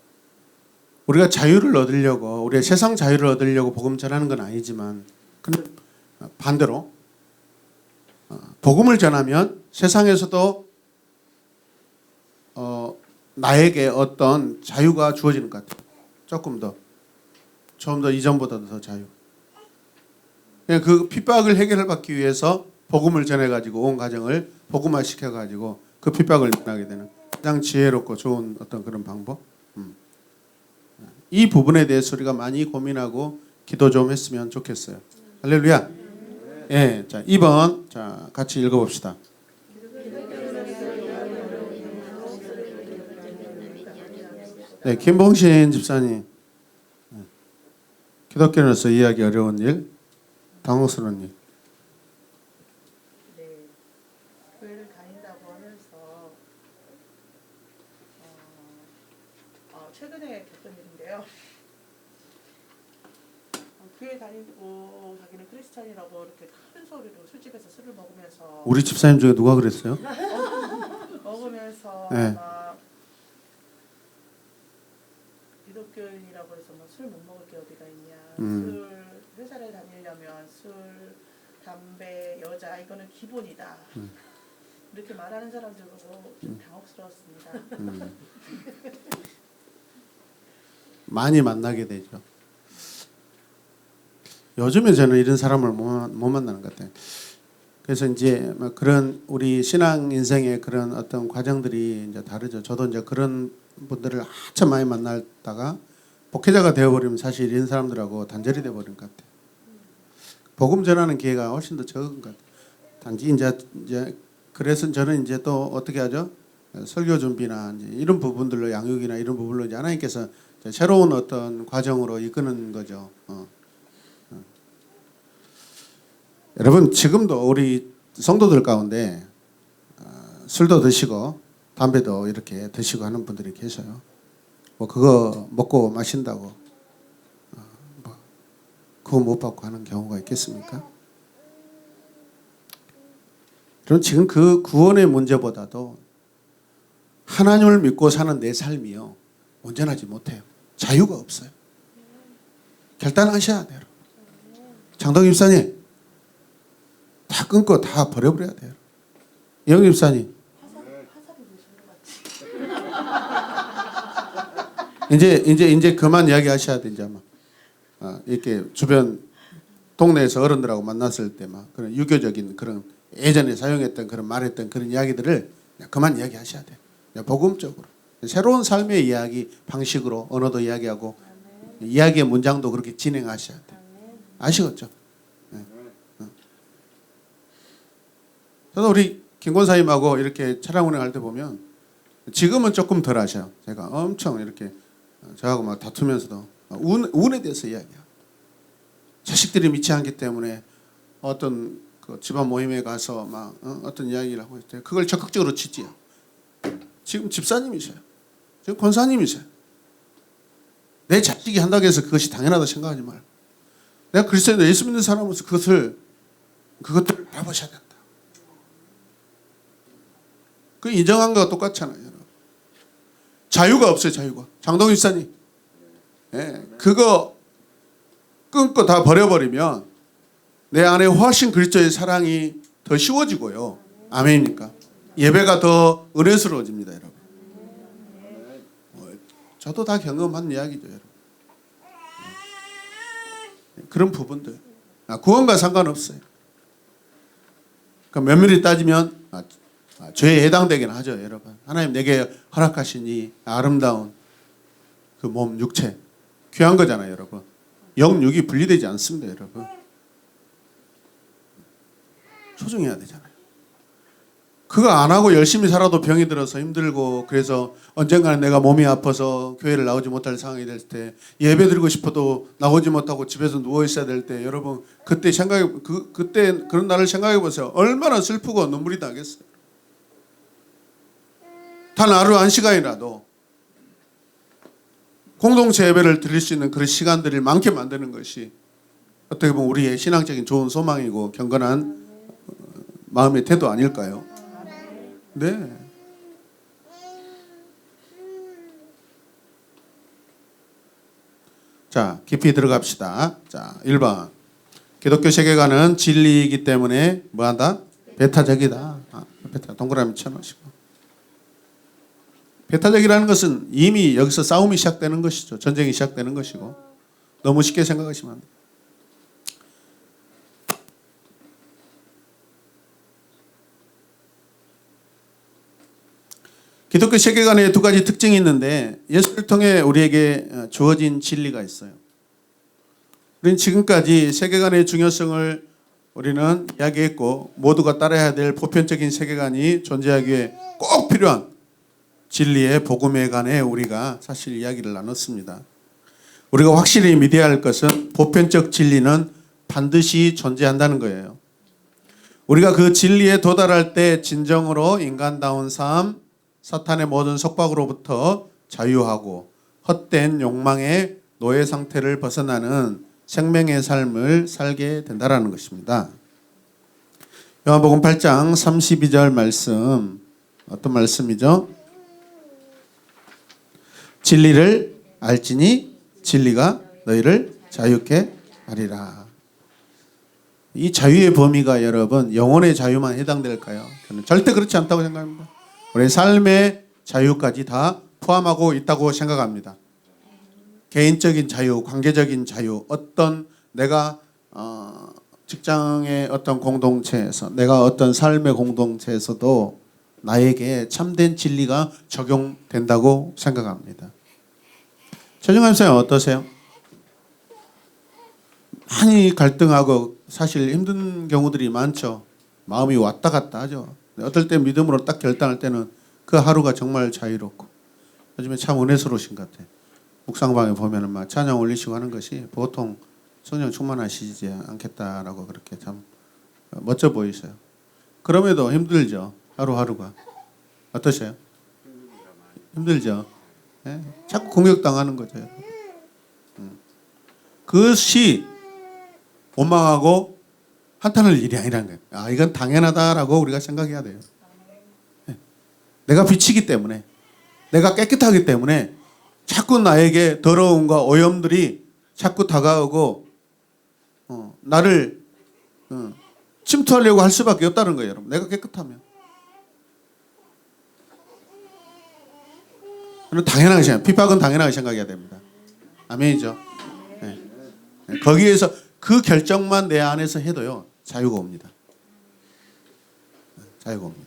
우리가 자유를 얻으려고, 우리가 세상 자유를 얻으려고 복음 전하는 건 아니지만, 근데 반대로 복음을 전하면 세상에서도 나에게 어떤 자유가 주어지는 것 같아요. 조금 더 이전보다도 더 자유. 그냥 그 핍박을 해결받기 위해서 복음을 전해가지고 온 가정을 복음화 시켜가지고 그 핍박을 면하게 되는 가장 지혜롭고 좋은 어떤 그런 방법. 이 부분에 대해서 우리가 많이 고민하고 기도 좀 했으면 좋겠어요. 할렐루야. 예, 자 2번, 자 같이 읽어봅시다. 네, 김봉신 집사님. 기독교인으로서 이해하기 어려운 일, 당혹스러운 일. 네, 교회를 다닌다고 하면서 최근에 겪은 일인데요. 교회 다니고 자기는 크리스찬이라고 이렇게 큰 소리로 술집에서 술을 먹으면서 우리 집사님 중에 누가 그랬어요? 먹으면서 네. 막 기독교인이라고 해서 술 못 먹을 게 어디가 있냐. 술 회사를 다니려면 술, 담배, 여자 이거는 기본이다. 이렇게 말하는 사람들 보고 좀 당혹스러웠습니다. 많이 만나게 되죠. 요즘에 저는 이런 사람을 못 만나는 것 같아요. 그래서 이제 그런 우리 신앙 인생의 그런 어떤 과정들이 이제 다르죠. 저도 이제 그런 분들을 한참 많이 만나다가 목회자가 되어버리면 사실 이런 사람들하고 단절이 되어버린 것 같아요. 복음 전하는 기회가 훨씬 더 적은 것 같아요. 단지 이제 그래서 저는 이제 또 어떻게 하죠? 설교 준비나 이제 이런 부분들로 양육이나 이런 부분로 이제 하나님께서 이제 새로운 어떤 과정으로 이끄는 거죠. 여러분 지금도 우리 성도들 가운데 술도 드시고 담배도 이렇게 드시고 하는 분들이 계셔요. 뭐 그거 먹고 마신다고 그거 못 받고 하는 경우가 있겠습니까? 그럼 지금 그 구원의 문제보다도 하나님을 믿고 사는 내 삶이요 온전하지 못해요. 자유가 없어요. 결단하셔야 돼요. 장동 입사님 다 끊고 다 버려버려야 돼요. 영 입사님 이제 그만 이야기하셔야 돼. 이제 아마 이렇게 주변 동네에서 어른들하고 만났을 때 막 그런 유교적인 그런 예전에 사용했던 그런 말했던 그런 이야기들을 그만 이야기하셔야 돼요. 복음적으로 새로운 삶의 이야기 방식으로 언어도 이야기하고 이야기의 문장도 그렇게 진행하셔야 돼요. 아시겠죠? 네. 저도 우리 김 권사님하고 이렇게 차량 운행할 때 보면 지금은 조금 덜 하셔요. 제가 엄청 이렇게 저하고 막 다투면서도 운에 대해서 이야기해요. 자식들이 믿지 않기 때문에 어떤 그 집안 모임에 가서 막 어떤 이야기를 하고 있대요. 그걸 적극적으로 지지요. 지금 집사님이세요. 지금 권사님이세요. 내 자식이 한다고 해서 그것이 당연하다고 생각하지 말고 내가 그리스도인으로 예수 믿는 사람으로서 그것들 알아보셔야 된다. 그 인정한 거와 똑같잖아요. 여러분. 자유가 없어요. 자유가. 장동희 집사님. 예, 그거 끊고 다 버려버리면 내 안에 훨씬 그리스도의 사랑이 더 쉬워지고요. 아멘입니까? 예배가 더 은혜스러워집니다. 여러분. 저도 다 경험한 이야기죠. 여러분. 그런 부분들. 구원과 상관없어요. 그러니까 면밀히 따지면 죄에 해당되긴 하죠. 여러분. 하나님 내게 허락하신 이 아름다운 그 몸, 육체. 귀한 거잖아요. 여러분. 영육이 분리되지 않습니다. 여러분. 소중해야 되잖아요. 그거 안 하고 열심히 살아도 병이 들어서 힘들고 그래서 언젠가는 내가 몸이 아파서 교회를 나오지 못할 상황이 될 때 예배 드리고 싶어도 나오지 못하고 집에서 누워 있어야 될 때 여러분 그때 그때 그런 날을 생각해 보세요. 얼마나 슬프고 눈물이 나겠어요. 단 하루 한 시간이라도 공동체 예배를 드릴 수 있는 그런 시간들을 많게 만드는 것이 어떻게 보면 우리의 신앙적인 좋은 소망이고 경건한 마음의 태도 아닐까요? 네. 자, 깊이 들어갑시다. 자, 1번. 기독교 세계관은 진리이기 때문에 뭐한다? 배타적이다. 배타 동그라미 쳐놓으시고. 배타적이라는 것은 이미 여기서 싸움이 시작되는 것이죠. 전쟁이 시작되는 것이고. 너무 쉽게 생각하시면 안 돼요. 기독교 세계관에 두 가지 특징이 있는데 예수를 통해 우리에게 주어진 진리가 있어요. 우리는 지금까지 세계관의 중요성을 우리는 이야기했고 모두가 따라야 될 보편적인 세계관이 존재하기 위해 꼭 필요한 진리의 복음에 관해 우리가 사실 이야기를 나눴습니다. 우리가 확실히 믿어야 할 것은 보편적 진리는 반드시 존재한다는 거예요. 우리가 그 진리에 도달할 때 진정으로 인간다운 삶, 사탄의 모든 속박으로부터 자유하고 헛된 욕망의 노예 상태를 벗어나는 생명의 삶을 살게 된다는 것입니다. 요한복음 8장 32절 말씀 어떤 말씀이죠? 진리를 알지니 진리가 너희를 자유케 하리라. 이 자유의 범위가 여러분 영혼의 자유만 해당될까요? 저는 절대 그렇지 않다고 생각합니다. 우리 삶의 자유까지 다 포함하고 있다고 생각합니다. 개인적인 자유, 관계적인 자유, 어떤 내가 직장의 어떤 공동체에서 내가 어떤 삶의 공동체에서도 나에게 참된 진리가 적용된다고 생각합니다. 최정환 선생님 어떠세요? 많이 갈등하고 사실 힘든 경우들이 많죠. 마음이 왔다 갔다 하죠. 어떨 때 믿음으로 딱 결단할 때는 그 하루가 정말 자유롭고 요즘에 참 은혜스러우신 것 같아요. 묵상방에 보면은 막 찬양 올리시고 하는 것이 보통 성령 충만하시지 않겠다라고 그렇게 참 멋져 보이세요. 그럼에도 힘들죠. 하루하루가. 어떠세요? 힘들죠. 네? 자꾸 공격당하는 거죠. 그것이 원망하고 한탄할 일이 아니라는 거예요. 아, 이건 당연하다라고 우리가 생각해야 돼요. 네. 내가 빛이기 때문에 내가 깨끗하기 때문에 자꾸 나에게 더러움과 오염들이 자꾸 다가오고 나를 침투하려고 할 수밖에 없다는 거예요. 여러분. 내가 깨끗하면. 당연하게 생각, 핍박은 당연하게 생각해야 됩니다. 아멘이죠. 네. 네. 거기에서 그 결정만 내 안에서 해도요 자유가 옵니다. 자유가 옵니다.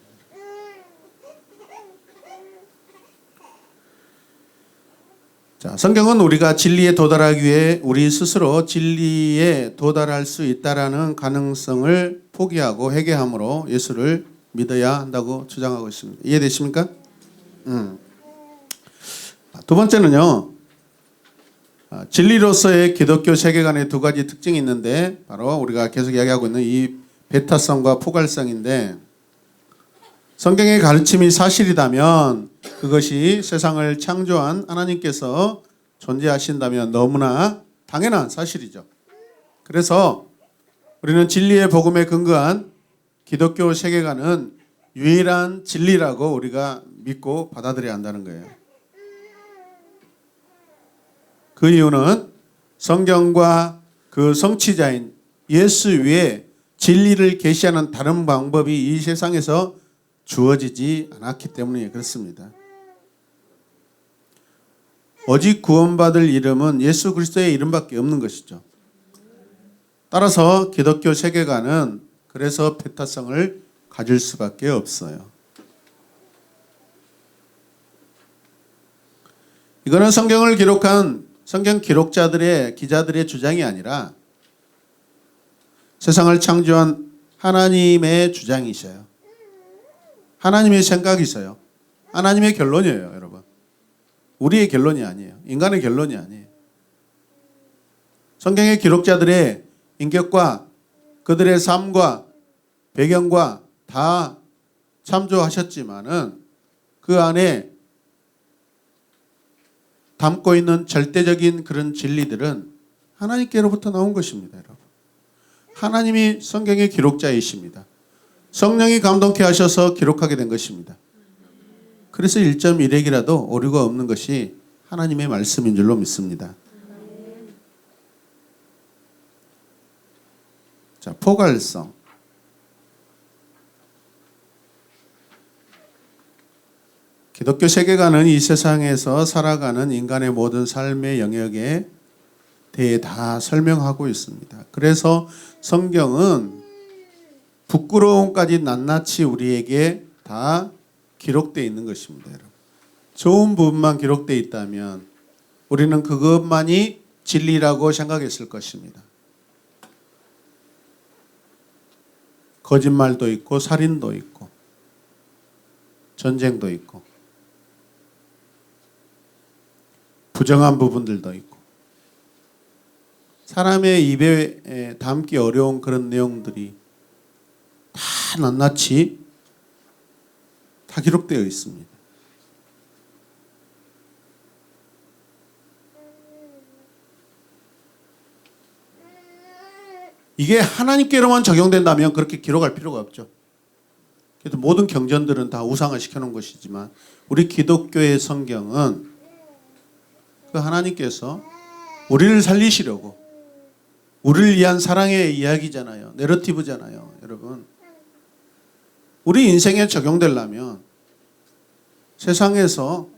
자, 성경은 우리가 진리에 도달하기 위해 우리 스스로 진리에 도달할 수 있다라는 가능성을 포기하고 회개함으로 예수를 믿어야 한다고 주장하고 있습니다. 이해되십니까? 두 번째는요. 진리로서의 기독교 세계관의 두 가지 특징이 있는데 바로 우리가 계속 이야기하고 있는 이 배타성과 포괄성인데 성경의 가르침이 사실이라면 그것이 세상을 창조한 하나님께서 존재하신다면 너무나 당연한 사실이죠. 그래서 우리는 진리의 복음에 근거한 기독교 세계관은 유일한 진리라고 우리가 믿고 받아들여야 한다는 거예요. 그 이유는 성경과 그 성취자인 예수 위에 진리를 계시하는 다른 방법이 이 세상에서 주어지지 않았기 때문에 그렇습니다. 오직 구원받을 이름은 예수 그리스도의 이름밖에 없는 것이죠. 따라서 기독교 세계관은 그래서 배타성을 가질 수밖에 없어요. 이거는 성경을 기록한 성경 기록자들의 기자들의 주장이 아니라 세상을 창조한 하나님의 주장이셔요. 하나님의 생각이셔요. 하나님의 결론이에요, 여러분. 우리의 결론이 아니에요. 인간의 결론이 아니에요. 성경의 기록자들의 인격과 그들의 삶과 배경과 다 참조하셨지만은 그 안에 담고 있는 절대적인 그런 진리들은 하나님께로부터 나온 것입니다, 여러분. 하나님이 성경의 기록자이십니다. 성령이 감동케 하셔서 기록하게 된 것입니다. 그래서 1.1핵이라도 오류가 없는 것이 하나님의 말씀인 줄로 믿습니다. 자, 포괄성. 기독교 세계관은 이 세상에서 살아가는 인간의 모든 삶의 영역에 대해 다 설명하고 있습니다. 그래서 성경은 부끄러움까지 낱낱이 우리에게 다 기록되어 있는 것입니다. 여러분. 좋은 부분만 기록되어 있다면 우리는 그것만이 진리라고 생각했을 것입니다. 거짓말도 있고 살인도 있고 전쟁도 있고 부정한 부분들도 있고 사람의 입에 담기 어려운 그런 내용들이 다 낱낱이 다 기록되어 있습니다. 이게 하나님께로만 적용된다면 그렇게 기록할 필요가 없죠. 그래도 모든 경전들은 다 우상화 시켜놓은 것이지만 우리 기독교의 성경은 그 하나님께서 우리를 살리시려고 우리를 위한 사랑의 이야기잖아요. 내러티브잖아요. 여러분. 우리 인생에 적용되려면 세상에서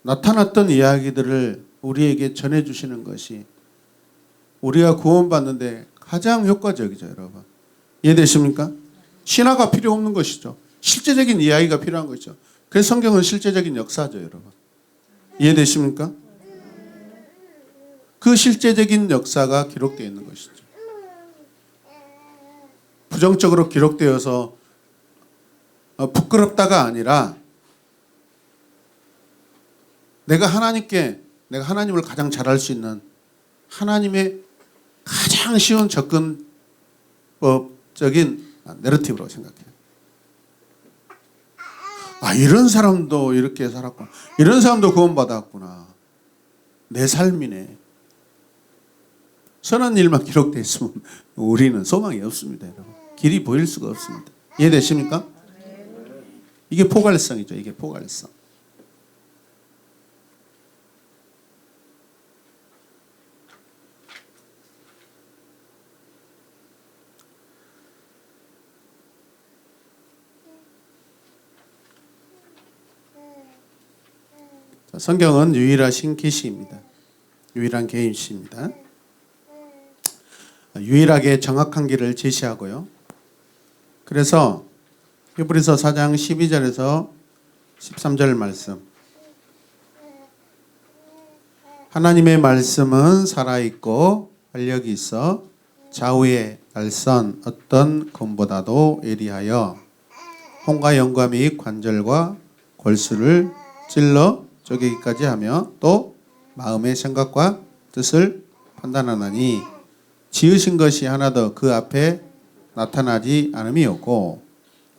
나타났던 이야기들을 우리에게 전해주시는 것이 우리가 구원받는데 가장 효과적이죠, 여러분. 이해되십니까? 신화가 필요 없는 것이죠. 실제적인 이야기가 필요한 것이죠. 그래서 성경은 실제적인 역사죠, 여러분. 이해되십니까? 그 실제적인 역사가 기록되어 있는 것이죠. 부정적으로 기록되어서 부끄럽다가 아니라 내가 하나님을 가장 잘 알 수 있는 하나님의 가장 쉬운 접근법적인 내러티브라고 생각해요. 아, 이런 사람도 이렇게 살았구나. 이런 사람도 구원받았구나. 내 삶이네. 선한 일만 기록되어 있으면 우리는 소망이 없습니다, 여러분. 길이 보일 수가 없습니다. 이해되십니까? 이게 포괄성이죠. 이게 포괄성. 성경은 유일하신 계시입니다. 유일한 계시입니다. 유일하게 정확한 길을 제시하고요. 그래서 히브리서 4장 12절에서 13절 말씀. 하나님의 말씀은 살아있고 활력이 있어 좌우의 날선 어떤 검보다도 예리하여 혼과 영과 및 관절과 골수를 찔러 쪼개기까지 하며 또 마음의 생각과 뜻을 판단하나니 지으신 것이 하나도 그 앞에 나타나지 않음이 없고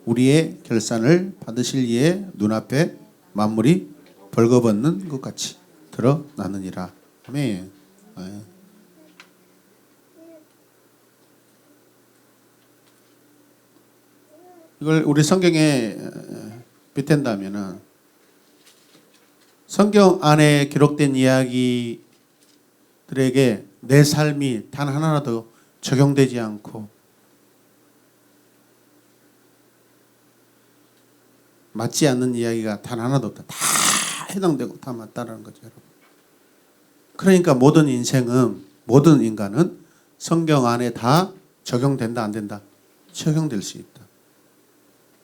우리의 결산을 받으실 이의 눈앞에 만물이 벌거벗는 것 같이 드러나느니라. 아멘. 네. 이걸 우리 성경에 빗댄다면은 성경 안에 기록된 이야기들에게 내 삶이 단 하나라도 적용되지 않고 맞지 않는 이야기가 단 하나도 없다. 다 해당되고 다 맞다라는 거죠, 여러분. 그러니까 모든 인간은 성경 안에 다 적용된다, 안 된다? 적용될 수 있다.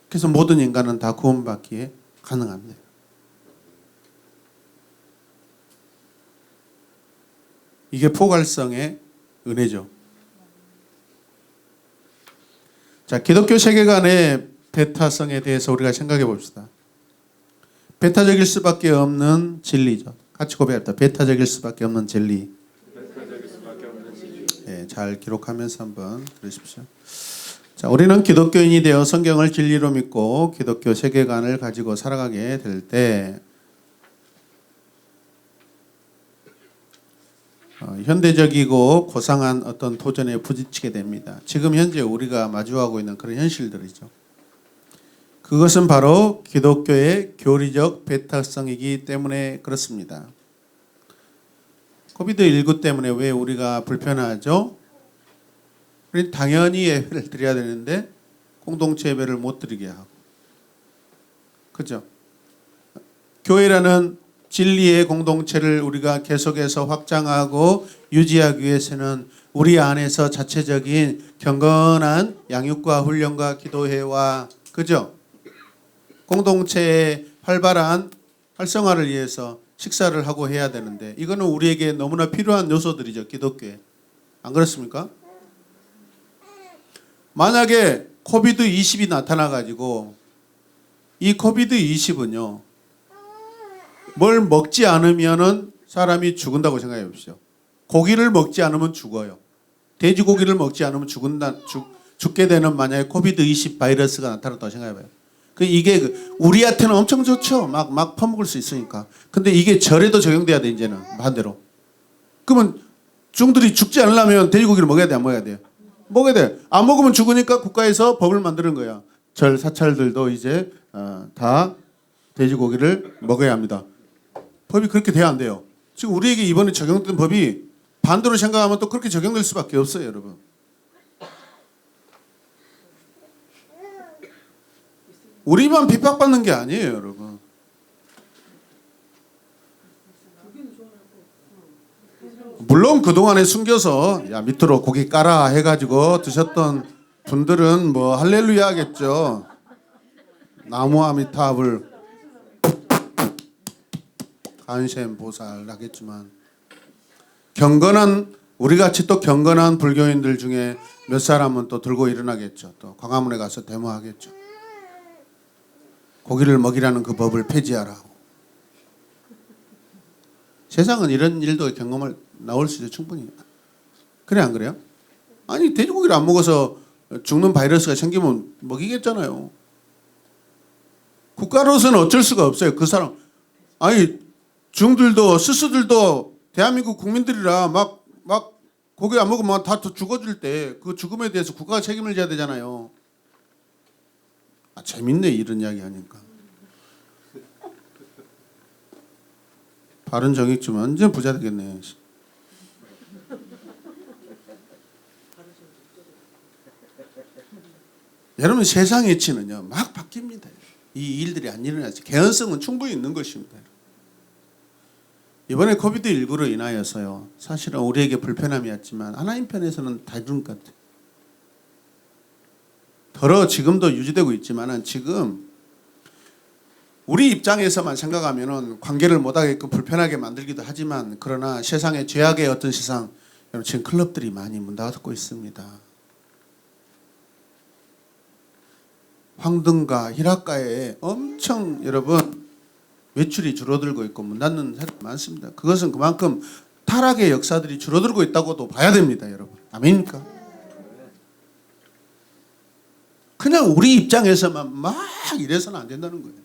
그래서 모든 인간은 다 구원받기에 가능합니다. 이게 포괄성의 은혜죠. 자, 기독교 세계관의 배타성에 대해서 우리가 생각해 봅시다. 배타적일 수밖에 없는 진리죠. 같이 고백합니다. 배타적일 수밖에 없는 진리. 네, 잘 기록하면서 한번 들으십시오. 자, 우리는 기독교인이 되어 성경을 진리로 믿고 기독교 세계관을 가지고 살아가게 될 때 현대적이고 고상한 어떤 도전에 부딪히게 됩니다. 지금 현재 우리가 마주하고 있는 그런 현실들이죠. 그것은 바로 기독교의 교리적 배타성이기 때문에 그렇습니다. 코비드19 때문에 왜 우리가 불편하죠? 우리 당연히 예배를 드려야 되는데 공동체 예배를 못 드리게 하고, 그죠? 교회라는 진리의 공동체를 우리가 계속해서 확장하고 유지하기 위해서는 우리 안에서 자체적인 경건한 양육과 훈련과 기도회와, 그죠? 공동체의 활발한 활성화를 위해서 식사를 하고 해야 되는데 이거는 우리에게 너무나 필요한 요소들이죠. 기독교에. 안 그렇습니까? 만약에 코비드20이 나타나가지고 이 코비드20은요. 뭘 먹지 않으면은 사람이 죽는다고 생각해 보십시오. 고기를 먹지 않으면 죽어요. 돼지고기를 먹지 않으면 죽게 되는 만약에 코비드20 바이러스가 나타났다고 생각해 봐요. 이게 우리한테는 엄청 좋죠. 막 퍼먹을 수 있으니까. 근데 이게 절에도 적용돼야 돼, 이제는. 반대로. 그러면 중들이 죽지 않으려면 돼지고기를 먹어야 돼, 안 먹어야 돼요? 먹어야 돼. 안 먹으면 죽으니까 국가에서 법을 만드는 거야. 절 사찰들도 이제 다 돼지고기를 먹어야 합니다. 법이 그렇게 돼야 안 돼요. 지금 우리에게 이번에 적용된 법이 반대로 생각하면 또 그렇게 적용될 수밖에 없어요, 여러분. 우리만 핍박받는 게 아니에요, 여러분. 물론 그동안에 숨겨서 야 밑으로 고기 깔아 해가지고 드셨던 분들은 뭐 할렐루야 하겠죠. 나무 아미타불 간셈 보살 하겠지만 경건한 우리같이 또 경건한 불교인들 중에 몇 사람은 또 들고 일어나겠죠. 또 광화문에 가서 데모하겠죠. 고기를 먹이라는 그 법을 폐지하라고. 세상은 이런 일도 경험을 나올 수 있어요. 충분히. 그래 안 그래요? 아니 돼지고기를 안 먹어서 죽는 바이러스가 생기면 먹이겠잖아요. 국가로서는 어쩔 수가 없어요. 그 사람 아니 중들도 스스들도 대한민국 국민들이라 막 고기 안 먹으면 다 죽어줄 때 그 죽음에 대해서 국가가 책임을 져야 되잖아요. 재밌네 이런 이야기 하니까. 바른 정익 좀 완전 부자 되겠네. 여러분 세상의 이치는요 막 바뀝니다. 이 일들이 안 일어나지. 개연성은 충분히 있는 것입니다. 이번에 코비드19로 인하여서요 사실은 우리에게 불편함이 왔지만 하나님 편에서는 다 이룬 것 같아요. 더러 지금도 유지되고 있지만은 지금 우리 입장에서만 생각하면은 관계를 못하게끔 불편하게 만들기도 하지만 그러나 세상의 죄악의 어떤 세상 여러분 지금 클럽들이 많이 문 닫고 있습니다. 황등가, 희락가에 엄청 여러분 매출이 줄어들고 있고 문 닫는 사람이 많습니다. 그것은 그만큼 타락의 역사들이 줄어들고 있다고도 봐야 됩니다, 여러분. 아멘입니까? 그냥 우리 입장에서만 막 이래서는 안 된다는 거예요.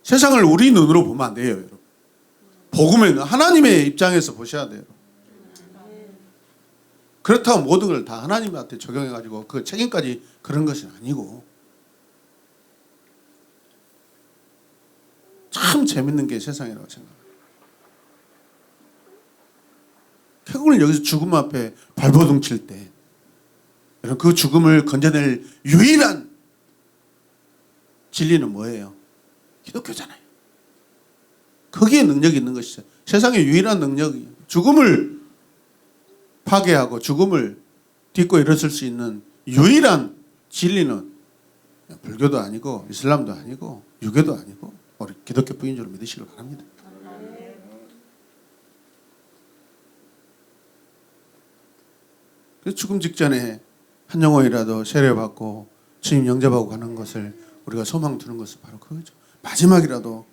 세상을 우리 눈으로 보면 안 돼요, 여러분. 복음에는 하나님의 입장에서 보셔야 돼요. 그렇다고 모든 걸 다 하나님한테 적용해가지고 그 책임까지 그런 것은 아니고 참 재밌는 게 세상이라고 생각해요. 결국은 여기서 죽음 앞에 발버둥 칠 때 그 죽음을 건져낼 유일한 진리는 뭐예요? 기독교잖아요. 거기에 능력이 있는 것이죠. 세상의 유일한 능력이 죽음을 파괴하고 죽음을 딛고 일어설 수 있는 유일한 진리는 불교도 아니고 이슬람도 아니고 유교도 아니고 우리 기독교뿐인 줄 믿으시길 바랍니다. 그래서 죽음 직전에 한 영혼이라도 세례받고 주님 영접하고 가는 것을 우리가 소망 두는 것은 바로 그거죠. 마지막이라도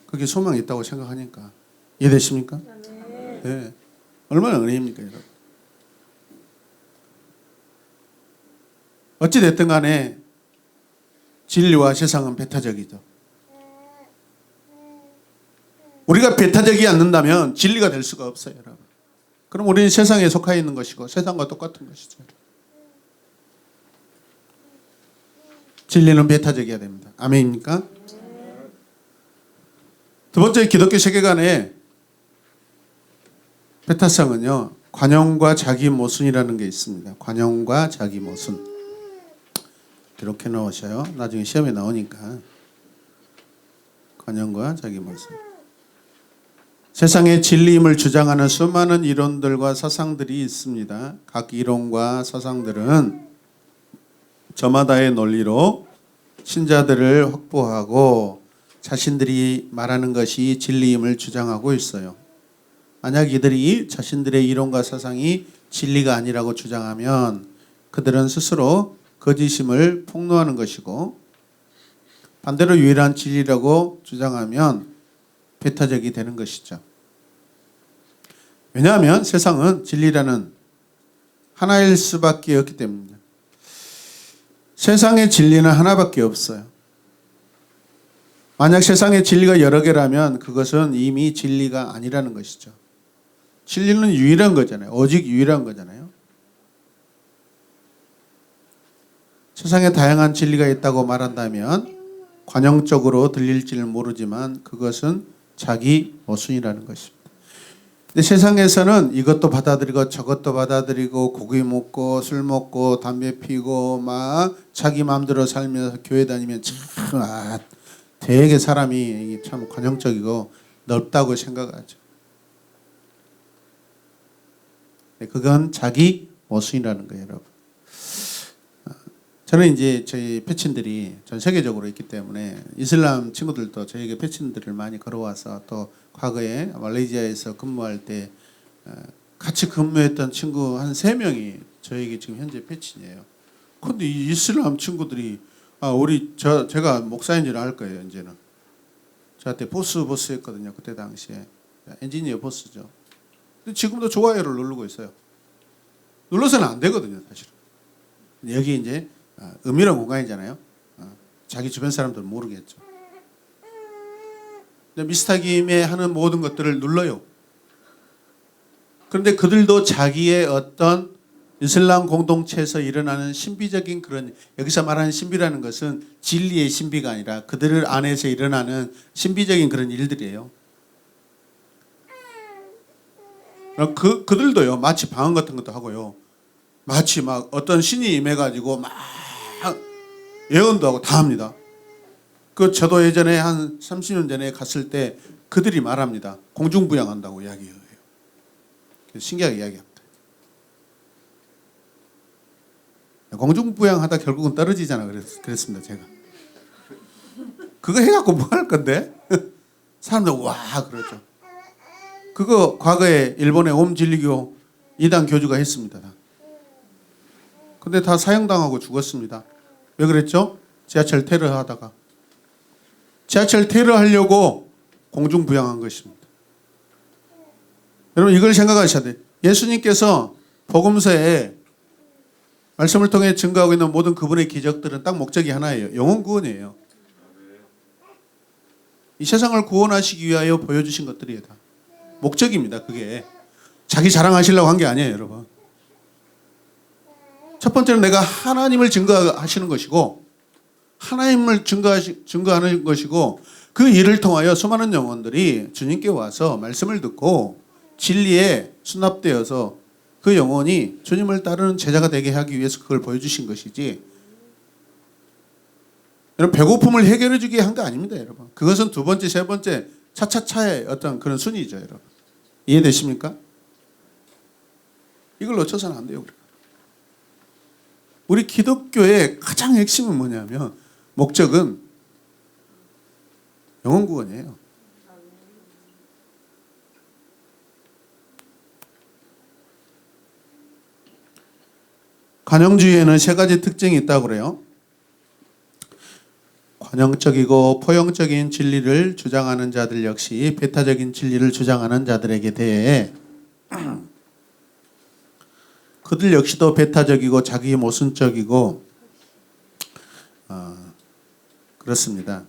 그게 소망이 있다고 생각하니까 이해되십니까? 네. 얼마나 은혜입니까, 여러분? 어찌 됐든 간에 진리와 세상은 배타적이죠. 우리가 배타적이지 않는다면 진리가 될 수가 없어요, 여러분. 그럼 우리는 세상에 속해 있는 것이고 세상과 똑같은 것이죠. 진리는 배타적이어야 됩니다. 아멘입니까? 두 번째 기독교 세계관의 배타성은요, 관용과 자기 모순이라는 게 있습니다. 관용과 자기 모순. 기록해 놓으셔요. 나중에 시험에 나오니까. 관용과 자기 모순. 세상의 진리임을 주장하는 수많은 이론들과 사상들이 있습니다. 각 이론과 사상들은 저마다의 논리로 신자들을 확보하고 자신들이 말하는 것이 진리임을 주장하고 있어요. 만약 이들이 자신들의 이론과 사상이 진리가 아니라고 주장하면 그들은 스스로 거짓임을 폭로하는 것이고, 반대로 유일한 진리라고 주장하면 배타적이 되는 것이죠. 왜냐하면 세상은 진리라는 하나일 수밖에 없기 때문입니다. 세상의 진리는 하나밖에 없어요. 만약 세상의 진리가 여러 개라면 그것은 이미 진리가 아니라는 것이죠. 진리는 유일한 거잖아요. 오직 유일한 거잖아요. 세상에 다양한 진리가 있다고 말한다면 관용적으로 들릴지는 모르지만 그것은 자기 모순이라는 것입니다. 근데 세상에서는 이것도 받아들이고 저것도 받아들이고 고기 먹고 술 먹고 담배 피고 막 자기 마음대로 살면서 교회 다니면 참 되게 사람이 참 관용적이고 넓다고 생각하죠. 그건 자기 모순이라는 거예요, 여러분. 저는 이제 저희 패친들이 전 세계적으로 있기 때문에 이슬람 친구들도 저에게 패친들을 많이 걸어와서 또 과거에 말레이시아에서 근무할 때 같이 근무했던 친구 한 3명이 저에게 지금 현재 패친이에요. 근데 이 이슬람 친구들이 제가 목사인 줄 알 거예요, 이제는. 저한테 보스였거든요, 그때 당시에. 엔지니어 보스죠. 근데 지금도 좋아요를 누르고 있어요. 눌러서는 안 되거든요, 사실은. 여기 이제 은밀한 공간이잖아요. 자기 주변 사람들은 모르겠죠. 미스터김에 하는 모든 것들을 눌러요. 그런데 그들도 자기의 어떤 이슬람 공동체에서 일어나는 신비적인 그런, 여기서 말하는 신비라는 것은 진리의 신비가 아니라 그들 안에서 일어나는 신비적인 그런 일들이에요. 그들도요, 마치 방언 같은 것도 하고요. 마치 막 어떤 신이 임해가지고 막 예언도 하고 다 합니다. 저도 예전에 한 30년 전에 갔을 때 그들이 말합니다. 공중부양한다고 이야기해요. 신기하게 이야기합니다. 공중부양하다 결국은 떨어지잖아. 그랬습니다, 제가. 그거 해갖고 뭐 할 건데? 사람들 와 그러죠. 그거 과거에 일본의 옴진리교 2단 교주가 했습니다. 근데 다 사형당하고 죽었습니다. 왜 그랬죠? 지하철 테러 하다가. 지하철 테러 하려고 공중부양한 것입니다. 여러분 이걸 생각하셔야 돼요. 예수님께서 복음서에 말씀을 통해 증거하고 있는 모든 그분의 기적들은 딱 목적이 하나예요. 영혼 구원이에요. 이 세상을 구원하시기 위하여 보여주신 것들이에요. 다. 목적입니다. 그게. 자기 자랑하시려고 한 게 아니에요, 여러분. 첫 번째는 내가 하나님을 증거하시는 것이고, 하나님을 증거하는 것이고, 그 일을 통하여 수많은 영혼들이 주님께 와서 말씀을 듣고 진리에 수납되어서 그 영혼이 주님을 따르는 제자가 되게 하기 위해서 그걸 보여주신 것이지, 여러분, 배고픔을 해결해 주게 한 거 아닙니다, 여러분. 그것은 두 번째, 세 번째 차차차의 어떤 그런 순위죠, 여러분. 이해되십니까? 이걸 놓쳐서는 안 돼요, 우리가. 우리 기독교의 가장 핵심은 뭐냐면, 목적은 영혼 구원이에요. 관용주의에는 세 가지 특징이 있다고 그래요. 관용적이고 포용적인 진리를 주장하는 자들 역시 배타적인 진리를 주장하는 자들에게 대해 그들 역시도 배타적이고 자기 모순적이고 그렇습니다.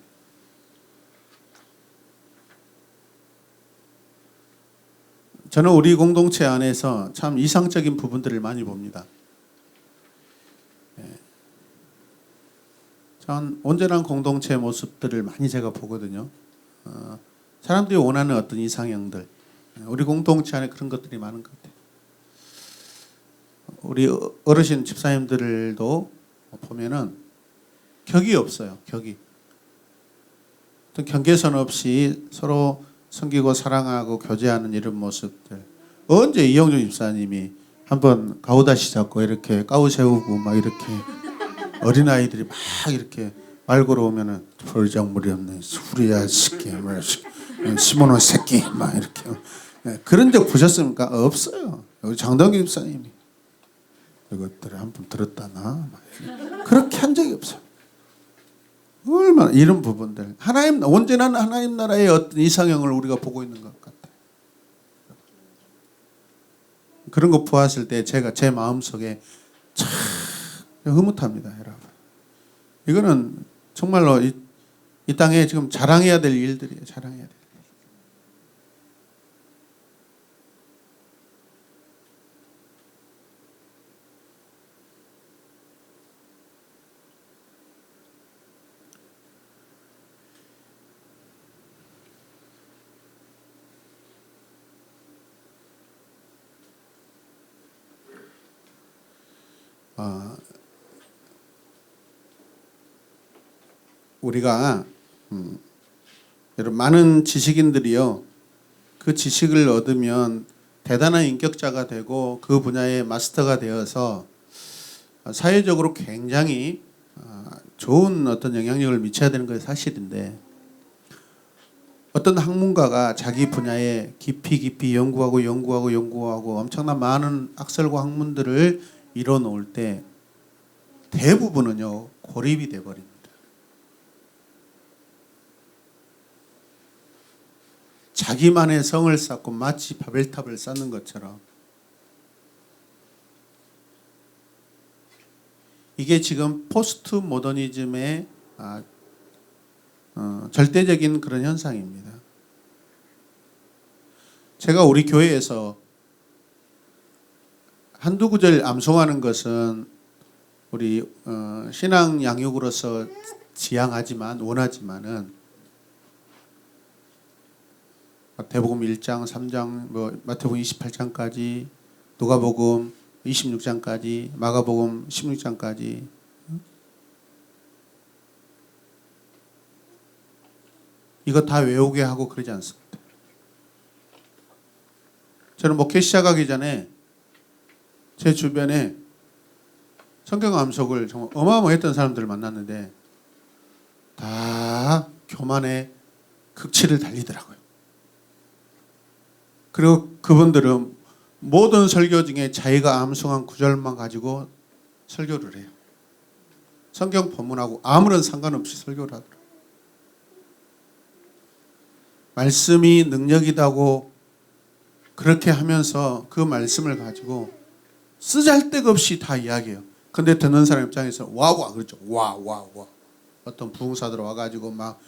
저는 우리 공동체 안에서 참 이상적인 부분들을 많이 봅니다. 전 온전한 공동체의 모습들을 많이 제가 보거든요. 사람들이 원하는 어떤 이상형들, 우리 공동체 안에 그런 것들이 많은 것 같아요. 우리 어르신 집사님들도 보면은 격이 없어요. 격이. 어떤 경계선 없이 서로 섬기고 사랑하고 교제하는 이런 모습들. 언제 이영주 집사님이 한번 가오다시 잡고 이렇게 까우 세우고 막 이렇게 어린아이들이 막 이렇게 말 걸어오면은 버르장물이 없네, 수리야 새끼, 시모노 새끼 막 이렇게. 그런 적 보셨습니까? 없어요. 우리 장동기 집사님이 이것들을 한번 들었다나 그렇게 한 적이 없어요. 얼마나 이런 부분들, 하나님 온전한 하나님 나라의 어떤 이상형을 우리가 보고 있는 것 같아요. 그런 거 보았을 때 제가 제 마음 속에 참 흐뭇합니다, 여러분. 이거는 정말로 이 땅에 지금 자랑해야 될 일들이에요. 자랑해야 될 일. 우리가 여러분 많은 지식인들이요, 그 지식을 얻으면 대단한 인격자가 되고 그 분야의 마스터가 되어서 사회적으로 굉장히 좋은 어떤 영향력을 미쳐야 되는 것이 사실인데, 어떤 학문가가 자기 분야에 깊이 연구하고 엄청난 많은 학설과 학문들을 이뤄 놓을 때 대부분은요 고립이 돼 버립니다. 자기만의 성을 쌓고 마치 바벨탑을 쌓는 것처럼, 이게 지금 포스트 모더니즘의 절대적인 그런 현상입니다. 제가 우리 교회에서 한두 구절 암송하는 것은 우리 신앙 양육으로서 지향하지만 원하지만은 마태복음 1장, 3장, 마태복음 28장까지, 누가복음 26장까지, 마가복음 16장까지, 이거 다 외우게 하고 그러지 않습니다. 저는 목회 시작하기 전에 제 주변에 성경 암송을 정말 어마어마했던 사람들을 만났는데 다 교만의 극치를 달리더라고요. 그리고 그분들은 모든 설교 중에 자기가 암송한 구절만 가지고 설교를 해요. 성경 본문하고 아무런 상관없이 설교를 하더라고요. 말씀이 능력이다고 그렇게 하면서 그 말씀을 가지고 쓰잘데가 없이 다 이야기해요. 근데 듣는 사람 입장에서 와와 그렇죠. 와. 어떤 부흥사들 와가지고 막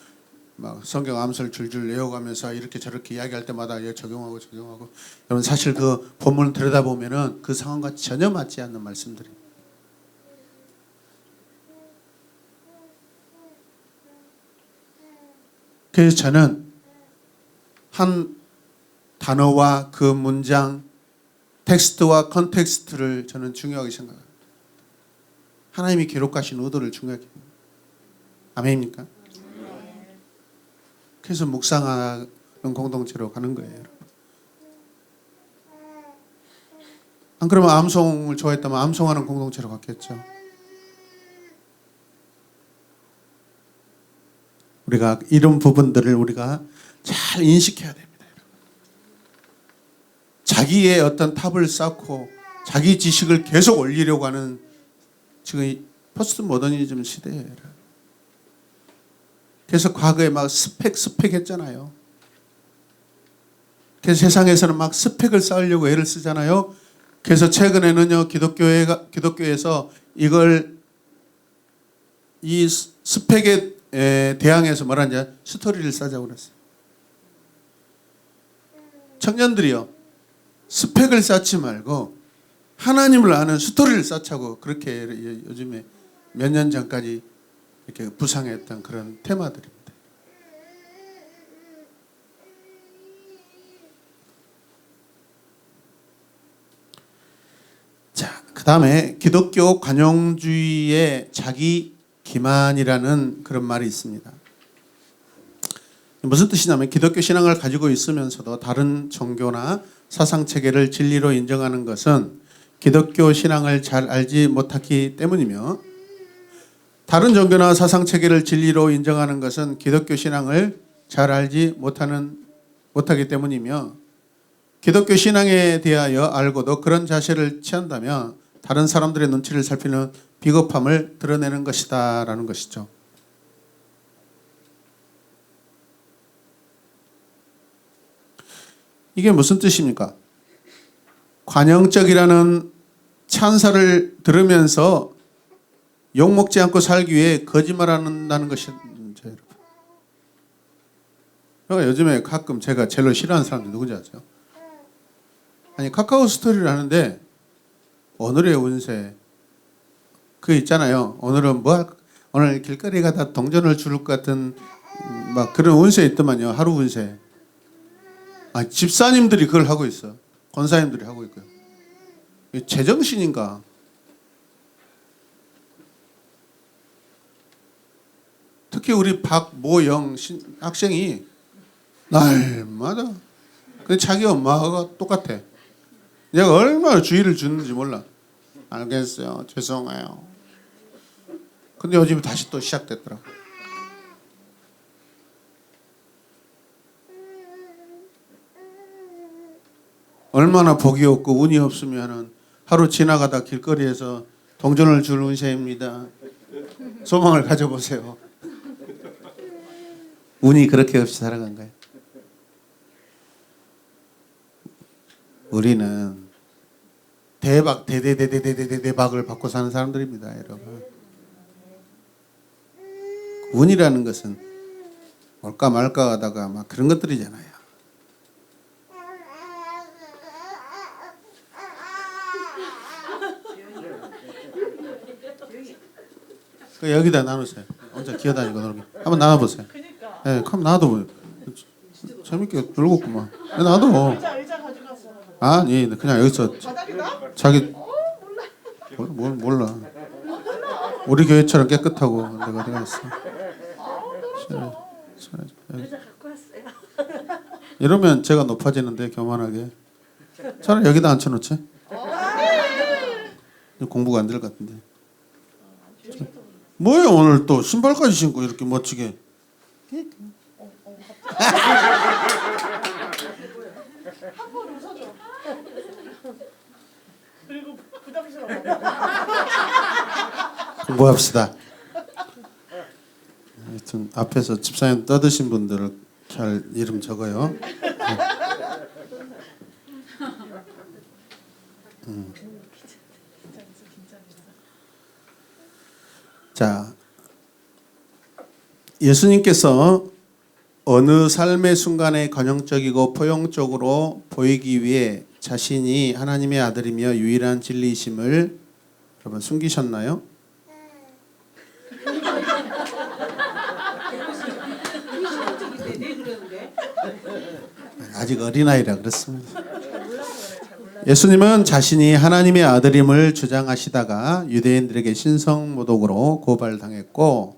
막 성경 암설 줄줄 외워가면서 이렇게 저렇게 이야기할 때마다 적용하고. 여러분 사실 그 본문을 들여다보면은 그 상황과 전혀 맞지 않는 말씀들입니다. 그래서 저는 한 단어와 그 문장, 텍스트와 컨텍스트를 저는 중요하게 생각합니다. 하나님이 기록하신 의도를 중요하게 생각합니다. 아멘입니까? 그래서 묵상하는 공동체로 가는 거예요. 여러분. 안 그러면 암송을 좋아했다면 암송하는 공동체로 갔겠죠. 우리가 이런 부분들을 우리가 잘 인식해야 됩니다. 자기의 어떤 탑을 쌓고 자기 지식을 계속 올리려고 하는 지금 포스트 모더니즘 시대예요. 그래서 과거에 막 스펙 했잖아요. 그래서 세상에서는 막 스펙을 쌓으려고 애를 쓰잖아요. 그래서 최근에는요 기독교에서 이걸 이 스펙에 대항해서 뭐라는지 스토리를 싸자고 그랬어요. 청년들이요 스펙을 쌓지 말고 하나님을 아는 스토리를 쌓자고 그렇게 요즘에 몇 년 전까지 이렇게 부상했던 그런 테마들입니다. 자, 그 다음에 기독교 관용주의의 자기 기만이라는 그런 말이 있습니다. 무슨 뜻이냐면 기독교 신앙을 가지고 있으면서도 다른 종교나 사상체계를 진리로 인정하는 것은 기독교 신앙을 잘 알지 못하기 때문이며 다른 종교나 사상체계를 진리로 인정하는 것은 기독교 신앙을 잘 알지 못하기 때문이며 기독교 신앙에 대하여 알고도 그런 자세를 취한다면 다른 사람들의 눈치를 살피는 비겁함을 드러내는 것이다 라는 것이죠. 이게 무슨 뜻입니까? 관용적이라는 찬사를 들으면서 욕먹지 않고 살기 위해 거짓말한다는 것이죠. 여러분. 그러니까 요즘에 가끔 제가 제일 싫어하는 사람들 누군지 아세요? 아니 카카오 스토리를 하는데 오늘의 운세 그 있잖아요. 오늘은 오늘 길거리 가다 동전을 주를 것 같은 막 그런 운세 있더만요. 하루 운세. 집사님들이 그걸 하고 있어. 권사님들이 하고 있고요. 제정신인가? 특히 우리 박모영 학생이 날마다 근데 자기 엄마가 똑같아. 내가 얼마나 주의를 주는지 몰라. 알겠어요. 죄송해요. 근데 요즘 다시 또 시작됐더라고. 얼마나 복이 없고 운이 없으면은 하루 지나가다 길거리에서 동전을 줄 운세입니다. 소망을 가져보세요. 운이 그렇게 없이 살아간 거예요. 우리는 대박을 받고 사는 사람들입니다, 여러분. 운이라는 것은 올까 말까 하다가 막 그런 것들이잖아요. 여기다 나누세요. 혼자 기어다니고 놀게. 한번 나눠보세요. 그러니까. 네, 한번 나눠도 재밌게 놀고구만. 나도. 의자 가져갔어. 아니 그냥 여기서 바닥이다? 자기 몰라. 우리 교회처럼 깨끗하고 내가 어디 갔어. 의자 갖고 왔어요. 이러면 제가 높아지는데 교만하게. 차라리 여기다 앉혀놓지. 공부가 안 될 것 같은데. 뭐야 오늘 또 신발까지 신고 이렇게 멋지게. 한번 웃어줘. 그리고 부담스러워. 공부합시다. 하여튼 앞에서 집사님 떠드신 분들을 잘 이름 적어요. 자, 예수님께서 어느 삶의 순간에 관용적이고 포용적으로 보이기 위해 자신이 하나님의 아들이며 유일한 진리이심을 여러분 숨기셨나요? 아직 어린아이라 그렇습니다. 예수님은 자신이 하나님의 아들임을 주장하시다가 유대인들에게 신성모독으로 고발당했고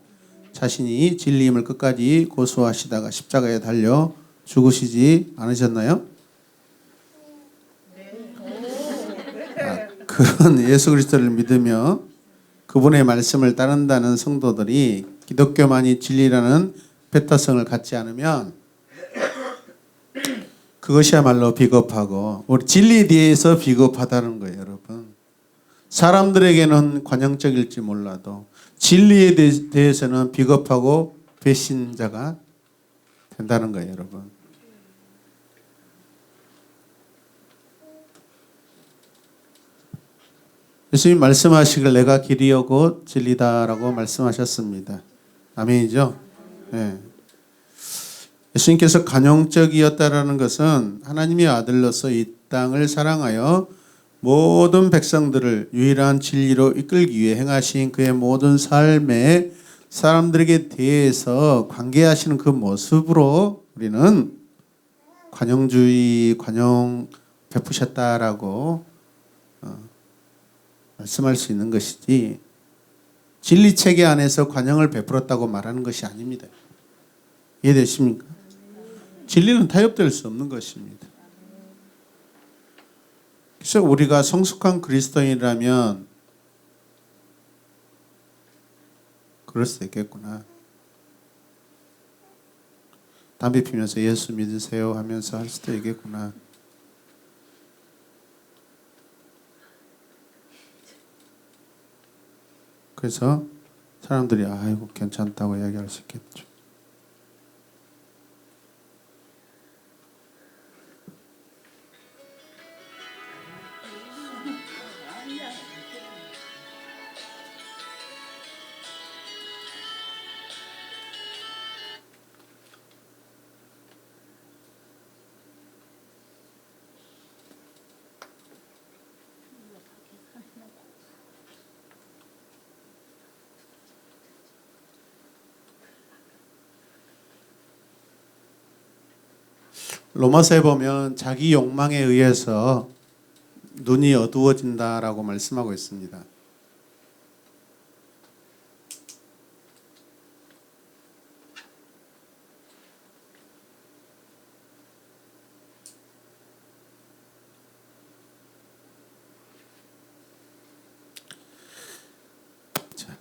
자신이 진리임을 끝까지 고수하시다가 십자가에 달려 죽으시지 않으셨나요? 그런 예수 그리스도를 믿으며 그분의 말씀을 따른다는 성도들이 기독교만이 진리라는 배타성을 갖지 않으면 그것이야말로 비겁하고 우리 진리에 대해서 비겁하다는 거예요, 여러분. 사람들에게는 관용적일지 몰라도 진리에 대해서는 비겁하고 배신자가 된다는 거예요, 여러분. 예수님 말씀하시길 내가 길이요 곧 진리다라고 말씀하셨습니다. 아멘이죠? 네. 예수님께서 관용적이었다라는 것은 하나님의 아들로서 이 땅을 사랑하여 모든 백성들을 유일한 진리로 이끌기 위해 행하신 그의 모든 삶에 사람들에게 대해서 관계하시는 그 모습으로 우리는 관용 베푸셨다라고 말씀할 수 있는 것이지 진리 체계 안에서 관용을 베풀었다고 말하는 것이 아닙니다. 이해되십니까? 진리는 타협될 수 없는 것입니다. 그래서 우리가 성숙한 그리스도인이라면 그럴 수도 있겠구나. 담배 피면서 예수 믿으세요 하면서 할 수도 있겠구나. 그래서 사람들이 아이고 괜찮다고 이야기할 수 있겠죠. 로마서에 보면 자기 욕망에 의해서 눈이 어두워진다라고 말씀하고 있습니다.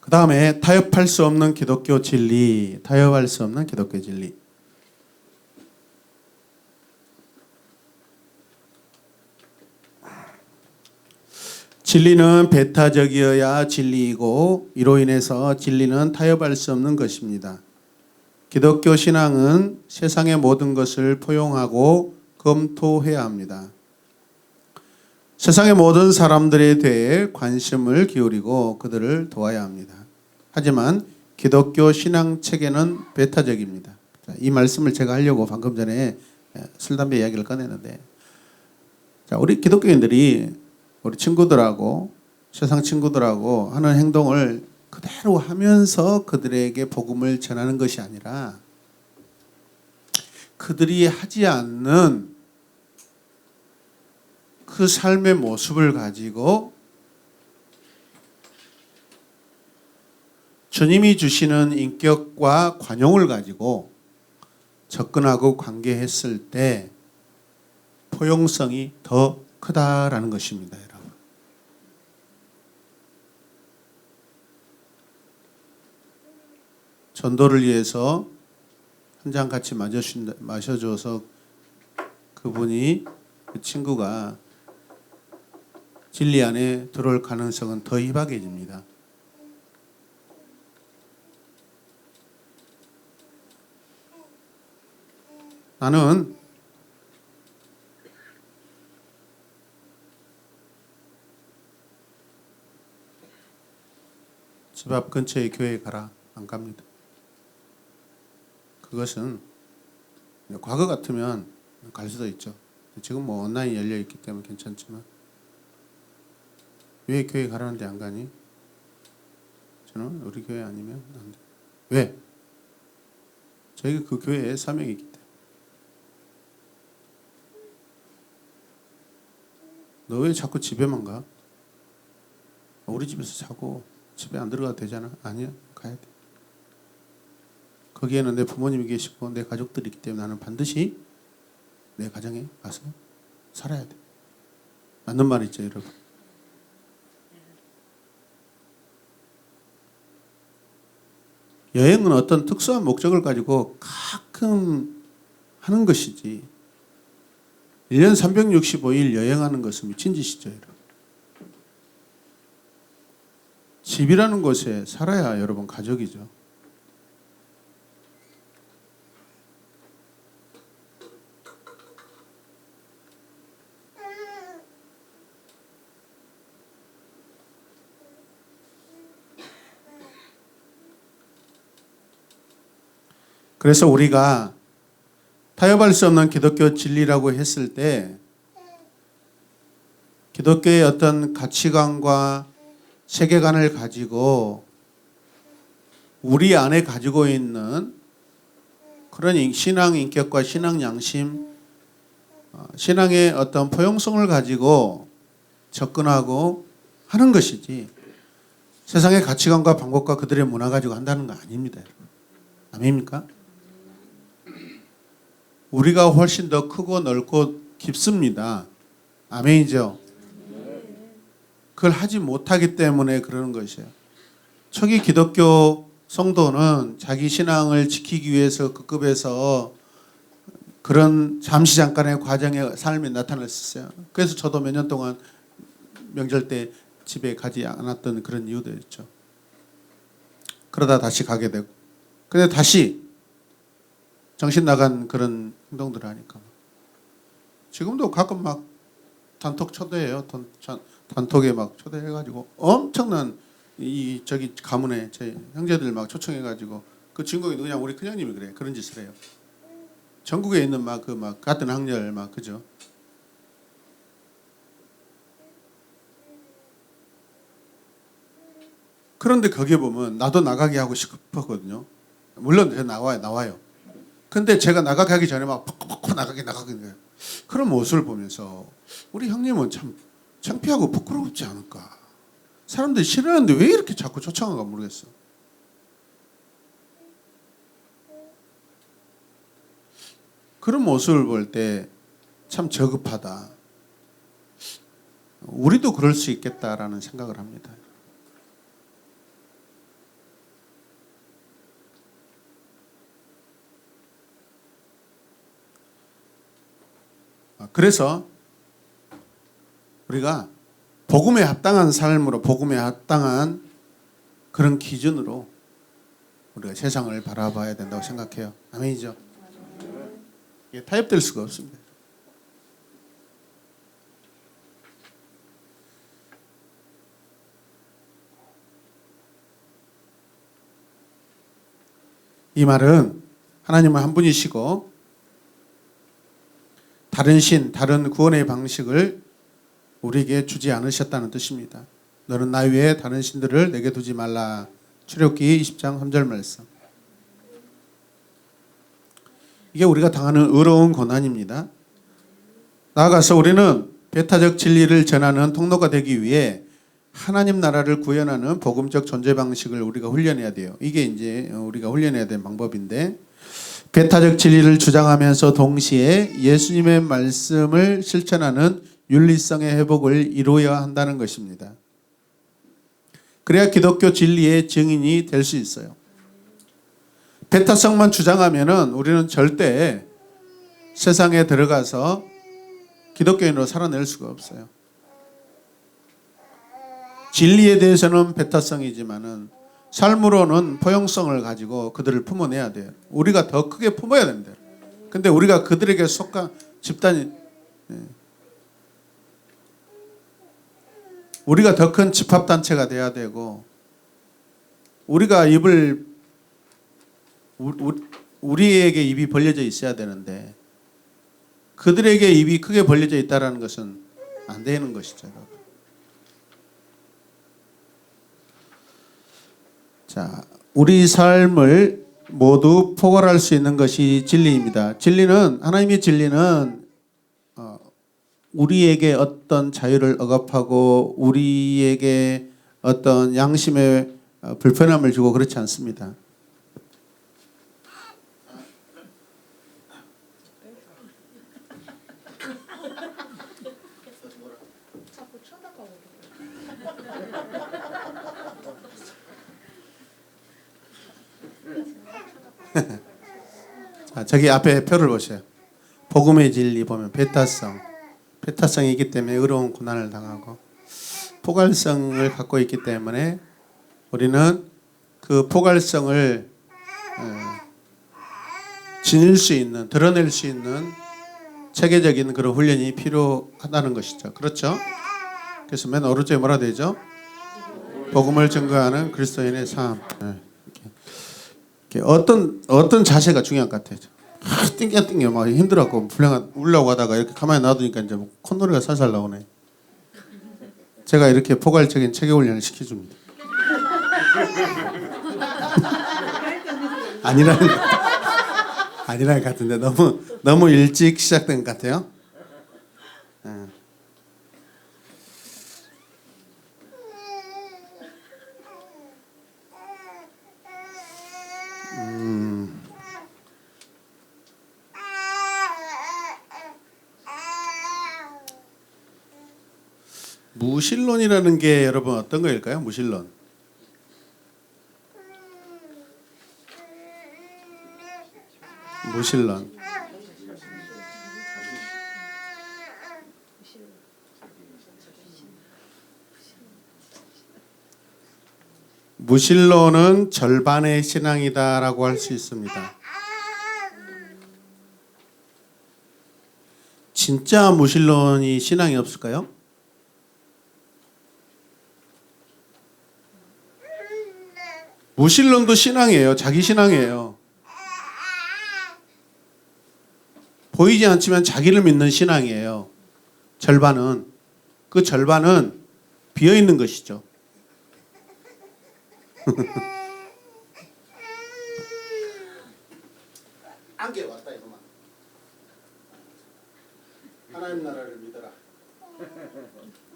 그 다음에 타협할 수 없는 기독교 진리, 타협할 수 없는 기독교 진리. 진리는 배타적이어야 진리이고 이로 인해서 진리는 타협할 수 없는 것입니다. 기독교 신앙은 세상의 모든 것을 포용하고 검토해야 합니다. 세상의 모든 사람들에 대해 관심을 기울이고 그들을 도와야 합니다. 하지만 기독교 신앙 체계는 배타적입니다. 이 말씀을 제가 하려고 방금 전에 술, 담배 이야기를 꺼냈는데 우리 기독교인들이 우리 친구들하고 세상 친구들하고 하는 행동을 그대로 하면서 그들에게 복음을 전하는 것이 아니라 그들이 하지 않는 그 삶의 모습을 가지고 주님이 주시는 인격과 관용을 가지고 접근하고 관계했을 때 포용성이 더 크다라는 것입니다, 여러분. 전도를 위해서 한 잔 같이 마셔줘서 그분이 그 친구가 진리 안에 들어올 가능성은 더 희박해집니다. 나는 집 앞 근처에 교회 가라 안 갑니다. 그것은 과거 같으면 갈 수도 있죠. 지금 뭐 온라인 열려 있기 때문에 괜찮지만 왜 교회 가라는데 안 가니? 저는 우리 교회 아니면 안 돼. 왜? 저희가 그 교회의 사명이 있기 때문에. 너 왜 자꾸 집에만 가? 우리 집에서 자고 집에 안 들어가도 되잖아. 아니야, 가야 돼. 거기에는 내 부모님이 계시고 내 가족들이 있기 때문에 나는 반드시 내 가정에 가서 살아야 돼. 맞는 말이죠, 여러분. 여행은 어떤 특수한 목적을 가지고 가끔 하는 것이지 1년 365일 여행하는 것은 미친 짓이죠, 여러분. 집이라는 곳에 살아야 여러분 가족이죠. 그래서 우리가 타협할 수 없는 기독교 진리라고 했을 때 기독교의 어떤 가치관과 세계관을 가지고 우리 안에 가지고 있는 그런 신앙 인격과 신앙 양심, 신앙의 어떤 포용성을 가지고 접근하고 하는 것이지 세상의 가치관과 방법과 그들의 문화 가지고 한다는 거 아닙니다. 아닙니까? 우리가 훨씬 더 크고 넓고 깊습니다. 아멘이죠? 그걸 하지 못하기 때문에 그러는 것이에요. 초기 기독교 성도는 자기 신앙을 지키기 위해서 그 급에서 그런 잠시 잠깐의 과정의 삶이 나타났었어요. 그래서 저도 몇 년 동안 명절 때 집에 가지 않았던 그런 이유도 있죠. 그러다 다시 가게 되고 근데 다시 정신 나간 그런 행동들을 하니까 지금도 가끔 막 단톡 초대해요. 단톡에 막 초대해가지고 엄청난 이 저기 가문에 제 형제들 막 초청해가지고 그 주인공이 누구냐 우리 큰형님이 그래 그런 짓을 해요. 전국에 있는 막 그 막 같은 학렬 막 그죠. 그런데 거기에 보면 나도 나가게 하고 싶었거든요. 물론 제가 나와요. 근데 제가 나가게 하기 전에 막 퍽퍽퍽 나가게 거예요. 그런 모습을 보면서 우리 형님은 참 창피하고 부끄럽지 않을까. 사람들이 싫어하는데 왜 이렇게 자꾸 초청한가 모르겠어. 그런 모습을 볼 때 참 저급하다. 우리도 그럴 수 있겠다라는 생각을 합니다. 그래서 우리가 복음에 합당한 삶으로 복음에 합당한 그런 기준으로 우리가 세상을 바라봐야 된다고 생각해요. 아멘이죠? 이게 타협될 수가 없습니다. 이 말은 하나님은 한 분이시고 다른 신, 다른 구원의 방식을 우리에게 주지 않으셨다는 뜻입니다. 너는 나 외에 다른 신들을 내게 두지 말라. 출애굽기 20장 3절 말씀. 이게 우리가 당하는 의로운 고난입니다. 나아가서 우리는 배타적 진리를 전하는 통로가 되기 위해 하나님 나라를 구현하는 복음적 존재 방식을 우리가 훈련해야 돼요. 이게 이제 우리가 훈련해야 되는 방법인데 배타적 진리를 주장하면서 동시에 예수님의 말씀을 실천하는 윤리성의 회복을 이루어야 한다는 것입니다. 그래야 기독교 진리의 증인이 될 수 있어요. 배타성만 주장하면은 우리는 절대 세상에 들어가서 기독교인으로 살아낼 수가 없어요. 진리에 대해서는 배타성이지만은 삶으로는 포용성을 가지고 그들을 품어내야 돼요. 우리가 더 크게 품어야 됩니다. 근데 우리가 그들에게 속한 집단이 우리가 더 큰 집합단체가 돼야 되고 우리가 우리에게 입이 벌려져 있어야 되는데 그들에게 입이 크게 벌려져 있다라는 것은 안 되는 것이죠. 자, 우리 삶을 모두 포괄할 수 있는 것이 진리입니다. 진리는 하나님의 진리는 우리에게 어떤 자유를 억압하고 우리에게 어떤 양심의 불편함을 주고 그렇지 않습니다. 자꾸 쳐다보고. 자, 저기 앞에 표를 보세요. 복음의 진리 보면 베타성이 있기 때문에 어려운 고난을 당하고 포괄성을 갖고 있기 때문에 우리는 그 포괄성을 지닐 수 있는, 드러낼 수 있는 체계적인 그런 훈련이 필요하다는 것이죠. 그렇죠? 그래서 맨 오른쪽에 뭐라 되죠? 복음을 증거하는 그리스도인의 삶. 어떤 자세가 중요한 것 같아요. 띵겨 막 힘들었고 불량한 울려고 하다가 이렇게 가만히 놔두니까 이제 뭐 콧노래가 살살 나오네. 제가 이렇게 포괄적인 체계 훈련을 시켜줍니다. 아니라는 것 같은데 너무 일찍 시작된 것 같아요. 무신론이라는 게 여러분 어떤 거일까요? 무신론. 무신론. 무신론은 절반의 신앙이다라고 할 수 있습니다. 진짜 무신론이 신앙이 없을까요? 무신론도 신앙이에요. 자기 신앙이에요. 보이지 않지만 자기를 믿는 신앙이에요. 절반은. 그 절반은 비어있는 것이죠. 안개 왔다 이놈아. 하나님 나라를 믿어라.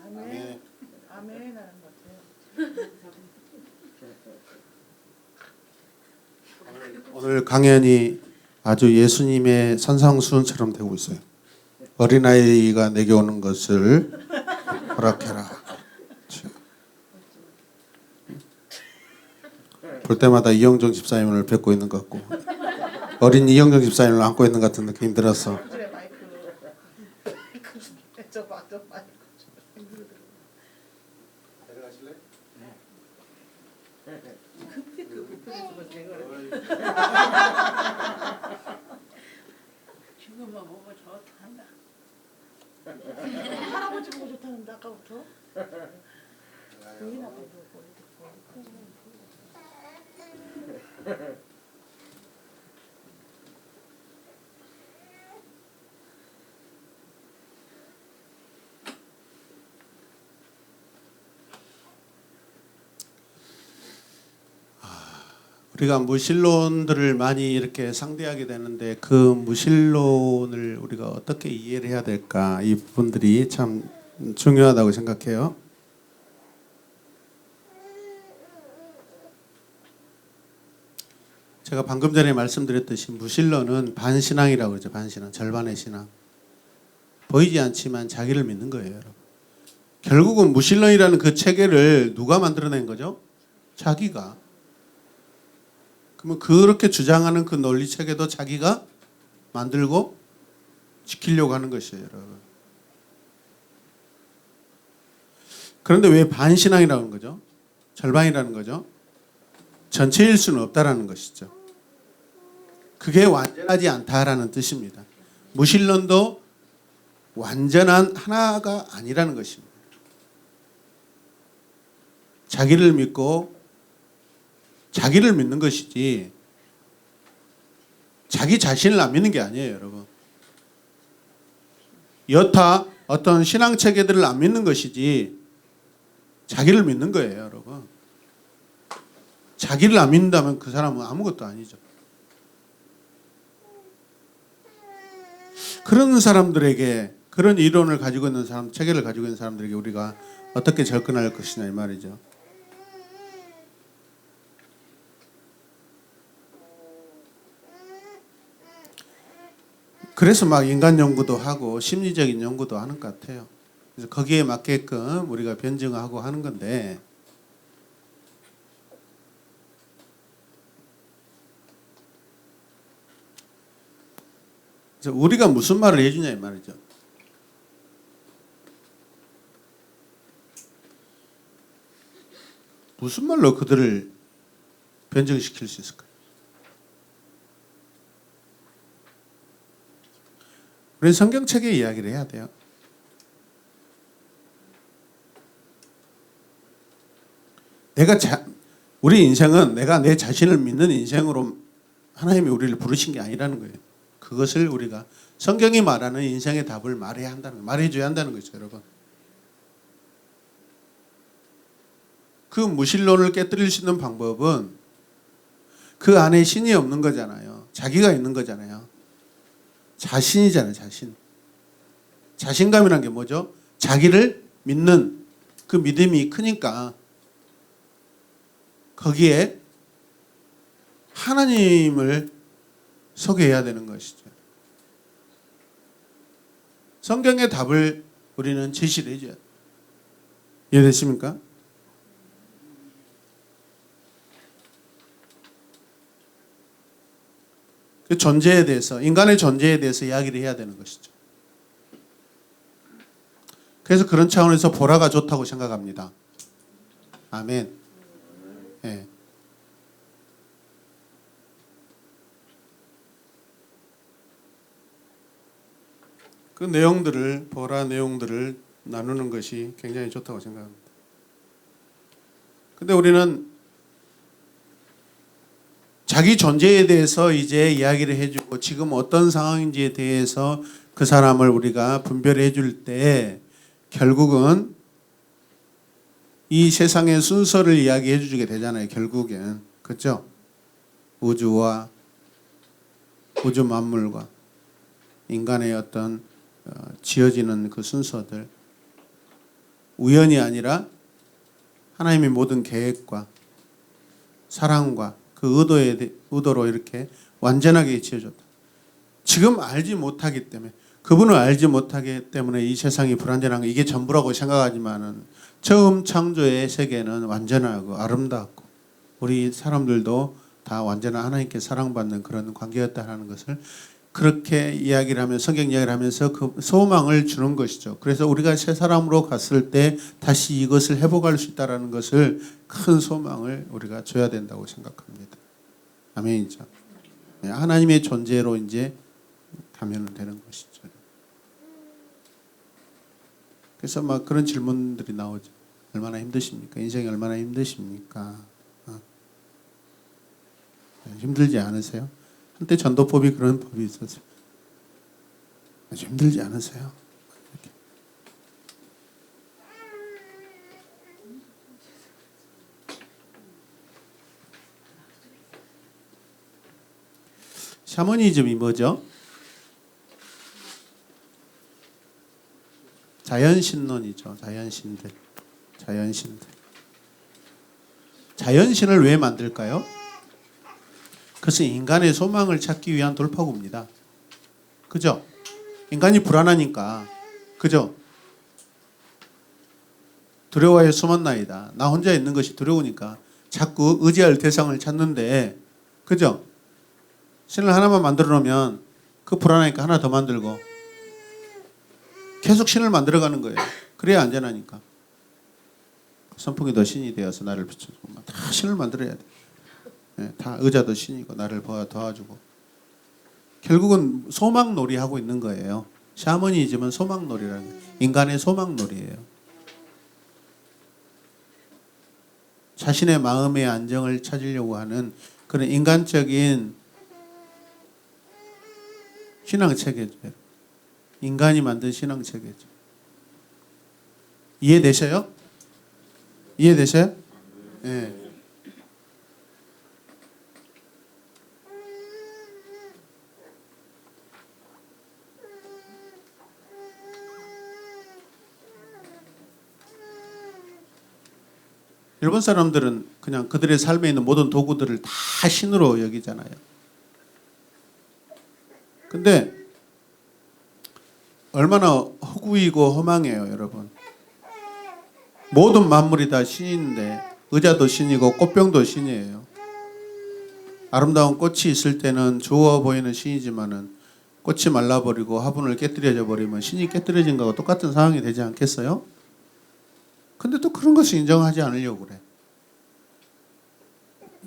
아멘. 아멘 하는 것 같아요. 오늘 강연이 아주 예수님의 산상수훈처럼 되고 있어요. 어린아이가 내게 오는 것을 허락해라. 볼 때마다 이영종 집사님을 뵙고 있는 것 같고 어린 이영종 집사님을 안고 있는 것 같은 느낌이 들어서 그래 마이크 저 마이크 데려가실래? 급히 그 불편해서 제가 지금만 보고 좋단다. 할아버지 보고 좋다는데 아까부터 부인 앞에 보고 우리가 무신론들을 많이 이렇게 상대하게 되는데 그 무신론을 우리가 어떻게 이해를 해야 될까 이 부분들이 참 중요하다고 생각해요. 제가 방금 전에 말씀드렸듯이 무신론은 반신앙이라고 그러죠. 반신앙, 절반의 신앙. 보이지 않지만 자기를 믿는 거예요, 여러분. 결국은 무신론이라는 그 체계를 누가 만들어낸 거죠? 자기가. 그러면 그렇게 주장하는 그 논리 체계도 자기가 만들고 지키려고 하는 것이에요, 여러분. 그런데 왜 반신앙이라는 거죠? 절반이라는 거죠? 전체일 수는 없다라는 것이죠. 그게 완전하지 않다라는 뜻입니다. 무신론도 완전한 하나가 아니라는 것입니다. 자기를 믿고 자기를 믿는 것이지 자기 자신을 안 믿는 게 아니에요, 여러분. 여타 어떤 신앙 체계들을 안 믿는 것이지 자기를 믿는 거예요, 여러분. 자기를 안 믿는다면 그 사람은 아무것도 아니죠. 그런 사람들에게, 그런 이론을 가지고 있는 사람, 체계를 가지고 있는 사람들에게 우리가 어떻게 접근할 것이냐 이 말이죠. 그래서 막 인간 연구도 하고 심리적인 연구도 하는 것 같아요. 그래서 거기에 맞게끔 우리가 변증하고 하는 건데, 그래서 우리가 무슨 말을 해주냐 이 말이죠. 무슨 말로 그들을 변증시킬 수 있을까? 우리는 성경책의 이야기를 해야 돼요. 우리 인생은 내가 내 자신을 믿는 인생으로 하나님이 우리를 부르신 게 아니라는 거예요. 그것을 우리가 성경이 말하는 인생의 답을 말해야 한다는 거예요. 말해줘야 한다는 거죠, 여러분. 그 무신론을 깨뜨릴 수 있는 방법은 그 안에 신이 없는 거잖아요. 자기가 있는 거잖아요. 자신이잖아요, 자신. 자신감이란 게 뭐죠? 자기를 믿는 그 믿음이 크니까 거기에 하나님을 소개해야 되는 것이죠. 성경의 답을 우리는 제시를 해줘야 돼요. 이해되십니까? 그 존재에 대해서, 인간의 존재에 대해서 이야기를 해야 되는 것이죠. 그래서 그런 차원에서 보라가 좋다고 생각합니다. 아멘. 네. 그 내용들을, 보라 내용들을 나누는 것이 굉장히 좋다고 생각합니다. 근데 우리는 자기 존재에 대해서 이제 이야기를 해주고 지금 어떤 상황인지에 대해서 그 사람을 우리가 분별해 줄 때 결국은 이 세상의 순서를 이야기해 주게 되잖아요. 결국엔. 그렇죠? 우주와 우주 만물과 인간의 어떤 지어지는 그 순서들, 우연이 아니라 하나님의 모든 계획과 사랑과 그 의도로 이렇게 완전하게 지어졌다. 지금 알지 못하기 때문에, 그분을 알지 못하기 때문에 이 세상이 불완전한 거, 이게 전부라고 생각하지만은 처음 창조의 세계는 완전하고 아름답고 우리 사람들도 다 완전한 하나님께 사랑받는 그런 관계였다라는 것을 그렇게 이야기를 하면서, 성경 이야기를 하면서 그 소망을 주는 것이죠. 그래서 우리가 새 사람으로 갔을 때 다시 이것을 회복할 수 있다는 것을, 큰 소망을 우리가 줘야 된다고 생각합니다. 아멘이죠. 하나님의 존재로 이제 가면 되는 것이죠. 그래서 막 그런 질문들이 나오죠. 얼마나 힘드십니까? 인생이 얼마나 힘드십니까? 힘들지 않으세요? 한때 전도법이 그런 법이 있었어요. 힘들지 않으세요? 이렇게. 샤머니즘이 뭐죠? 자연신론이죠. 자연신들. 자연신을 왜 만들까요? 그것은 인간의 소망을 찾기 위한 돌파구입니다. 그죠? 인간이 불안하니까. 그죠? 두려워에 숨었나이다. 나 혼자 있는 것이 두려우니까 자꾸 의지할 대상을 찾는데, 그죠? 신을 하나만 만들어 놓으면 그 불안하니까 하나 더 만들고 계속 신을 만들어가는 거예요. 그래야 안전하니까. 선풍이 더 신이 되어서 나를 비춰주고, 다 신을 만들어야 돼. 네, 다 의자도 신이고 나를 도와주고. 결국은 소망놀이 하고 있는 거예요. 샤머니즘은 소망놀이라는 거예요. 인간의 소망놀이에요. 자신의 마음의 안정을 찾으려고 하는 그런 인간적인 신앙 체계죠. 인간이 만든 신앙 체계죠. 이해되셔요? 이해되셔요? 예. 일본 사람들은 그냥 그들의 삶에 있는 모든 도구들을 다 신으로 여기잖아요. 근데 얼마나 허구이고 허망해요, 여러분. 모든 만물이 다 신인데 의자도 신이고 꽃병도 신이에요. 아름다운 꽃이 있을 때는 좋아 보이는 신이지만은 꽃이 말라버리고 화분을 깨뜨려져 버리면 신이 깨뜨려진 거하고 똑같은 상황이 되지 않겠어요? 근데 또 그런 것을 인정하지 않으려고 그래.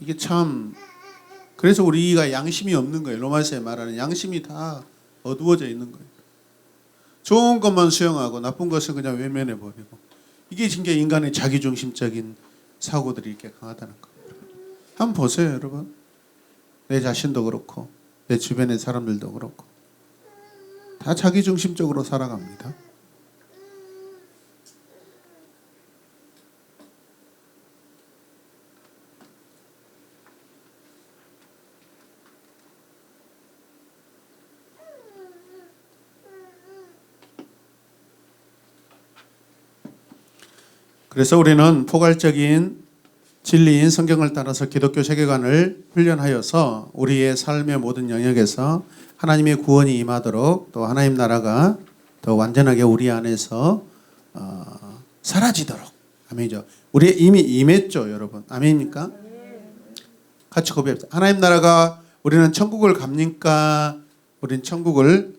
이게 참, 그래서 우리가 양심이 없는 거예요. 로마서에 말하는 양심이 다 어두워져 있는 거예요. 좋은 것만 수용하고 나쁜 것은 그냥 외면해 버리고. 이게 진짜 인간의 자기중심적인 사고들이 이렇게 강하다는 거예요. 한번 보세요, 여러분. 내 자신도 그렇고 내 주변의 사람들도 그렇고 다 자기중심적으로 살아갑니다. 그래서 우리는 포괄적인 진리인 성경을 따라서 기독교 세계관을 훈련하여서 우리의 삶의 모든 영역에서 하나님의 구원이 임하도록 또 하나님 나라가 더 완전하게 우리 안에서 사라지도록. 아멘이죠. 우리 이미 임했죠, 여러분. 아멘입니까? 같이 고백합시다. 하나님 나라가 우리는 천국을 갑니까? 우린 천국이라는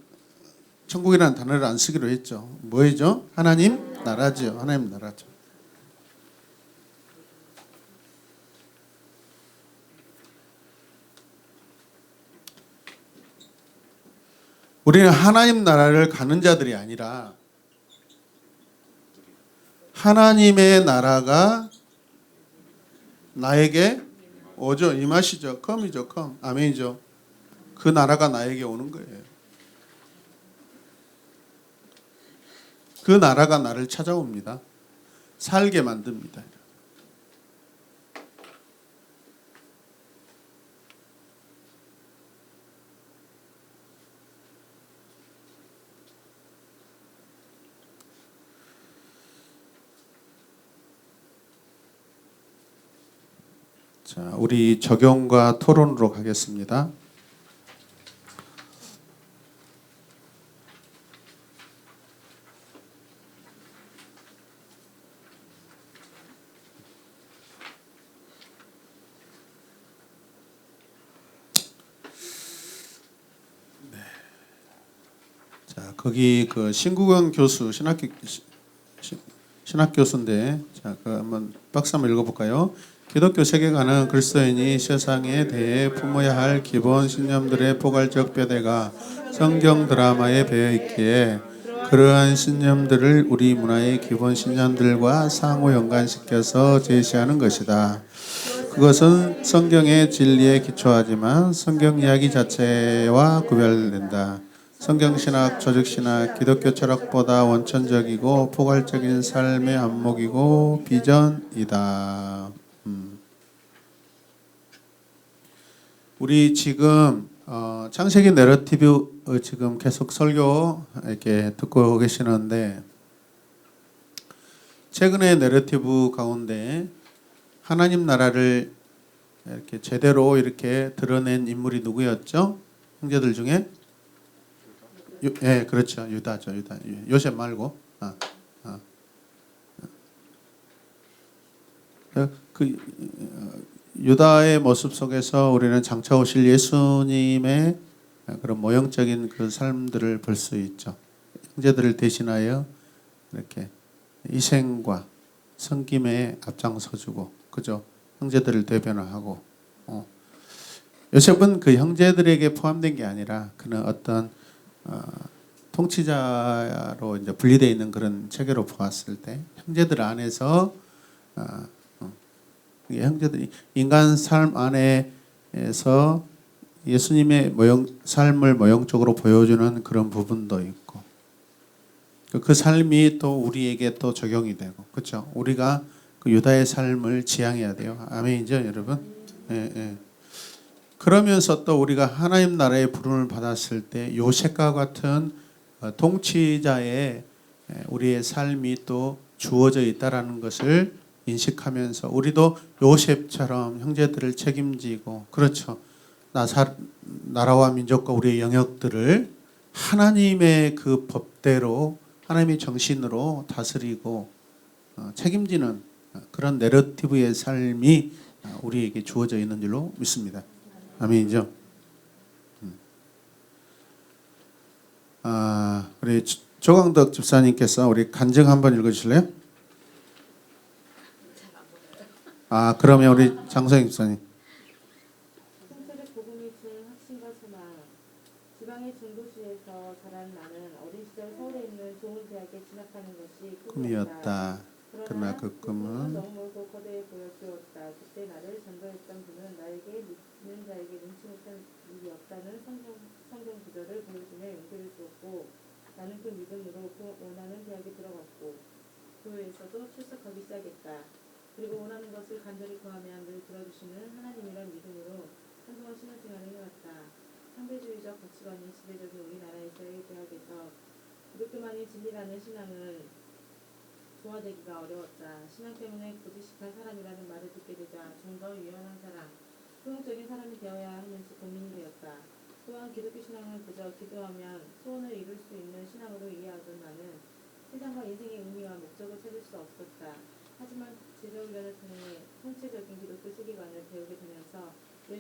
단어를 안 쓰기로 했죠. 뭐죠? 하나님 나라죠. 하나님 나라죠. 우리는 하나님 나라를 가는 자들이 아니라 하나님의 나라가 나에게 오죠. 임하시죠. 컴이죠. 컴. 아멘이죠. 그 나라가 나에게 오는 거예요. 그 나라가 나를 찾아옵니다. 살게 만듭니다. 자, 우리 적용과 토론으로 가겠습니다. 네. 자, 거기 그 신국영 교수 신학 교수인데, 자, 그 한번 박스 한번 읽어볼까요? 기독교 세계관은 그리스도인이 세상에 대해 품어야 할 기본 신념들의 포괄적 뼈대가 성경 드라마에 배어 있기에 그러한 신념들을 우리 문화의 기본 신념들과 상호 연관시켜서 제시하는 것이다. 그것은 성경의 진리에 기초하지만 성경 이야기 자체와 구별된다. 성경신학, 조직신학, 기독교 철학보다 원천적이고 포괄적인 삶의 안목이고 비전이다. 우리 지금 창세기 내러티브 지금 계속 설교 이렇게 듣고 계시는데 최근의 내러티브 가운데 하나님 나라를 이렇게 제대로 이렇게 드러낸 인물이 누구였죠? 형제들 중에? 예, 그렇죠. 유다죠. 유다. 요셉 말고. 그 유다의 모습 속에서 우리는 장차 오실 예수님의 그런 모형적인 그 삶들을 볼 수 있죠. 형제들을 대신하여 이렇게 희생과 섬김에 앞장서주고, 그죠? 형제들을 대변하고. 요셉은 그 형제들에게 포함된 게 아니라 그는 어떤 통치자로 이제 분리되어 있는 그런 체계로 보았을 때 형제들 안에서 형제들이 인간 삶 안에서 예수님의 삶을 모형적으로 보여주는 그런 부분도 있고 그 삶이 또 우리에게 또 적용이 되고 그렇죠. 우리가 그 유다의 삶을 지향해야 돼요. 아멘이죠, 여러분? 예, 예. 그러면서 또 우리가 하나님 나라의 부름을 받았을 때 요셉과 같은 통치자의 우리의 삶이 또 주어져 있다라는 것을 인식하면서 우리도 요셉처럼 형제들을 책임지고 그렇죠. 나라와 민족과 우리의 영역들을 하나님의 그 법대로 하나님의 정신으로 다스리고 책임지는 그런 내러티브의 삶이 우리에게 주어져 있는 줄로 믿습니다. 아멘이죠. 우리 조광덕 집사님께서 우리 간증 한번 읽어주실래요? 그러면 우리 장성희 집사님. 성철의 복음이 준 확신과 소망. 지방의 중도시에서 자란 나는 어린 시절 서울에 있는 좋은 대학에 진학하는 것이 꿈이었다. 그러나 그 꿈은 너무 멀고 거대해 보였었다. 그때 나를 전도했던 분은 나에게 믿는 자에게 능치 못한 일이 없다는 성경 구절을 보여주며 용기를 주었고 나는 그 믿음으로 그 원하는 대학에 들어갔고 교회에서도 출석하기 시작했다. 그리고 원하는 것을 간절히 구하면 늘 들어주시는 하나님이란 믿음으로 한동안 신앙생활을 해왔다. 상대주의적 가치관이 지배적인 우리나라에서의 대학에서 그렇게 많이 진리라는 신앙은 조화되기가 어려웠다. 신앙 때문에 고지식한 사람이라는 말을 듣게 되자 좀 더 유연한 사람, 소용적인 사람이 되어야 하는지 고민이 되었다. 또한 기독교 신앙을 그저 기도하면 소원을 이룰 수 있는 신앙으로 이해하던 나는 세상과 인생의 의미와 목적을 찾을 수 없었다. 하지만 제자훈련을 통해 통체적인 기독교 세계관을 배우게 되면서 왜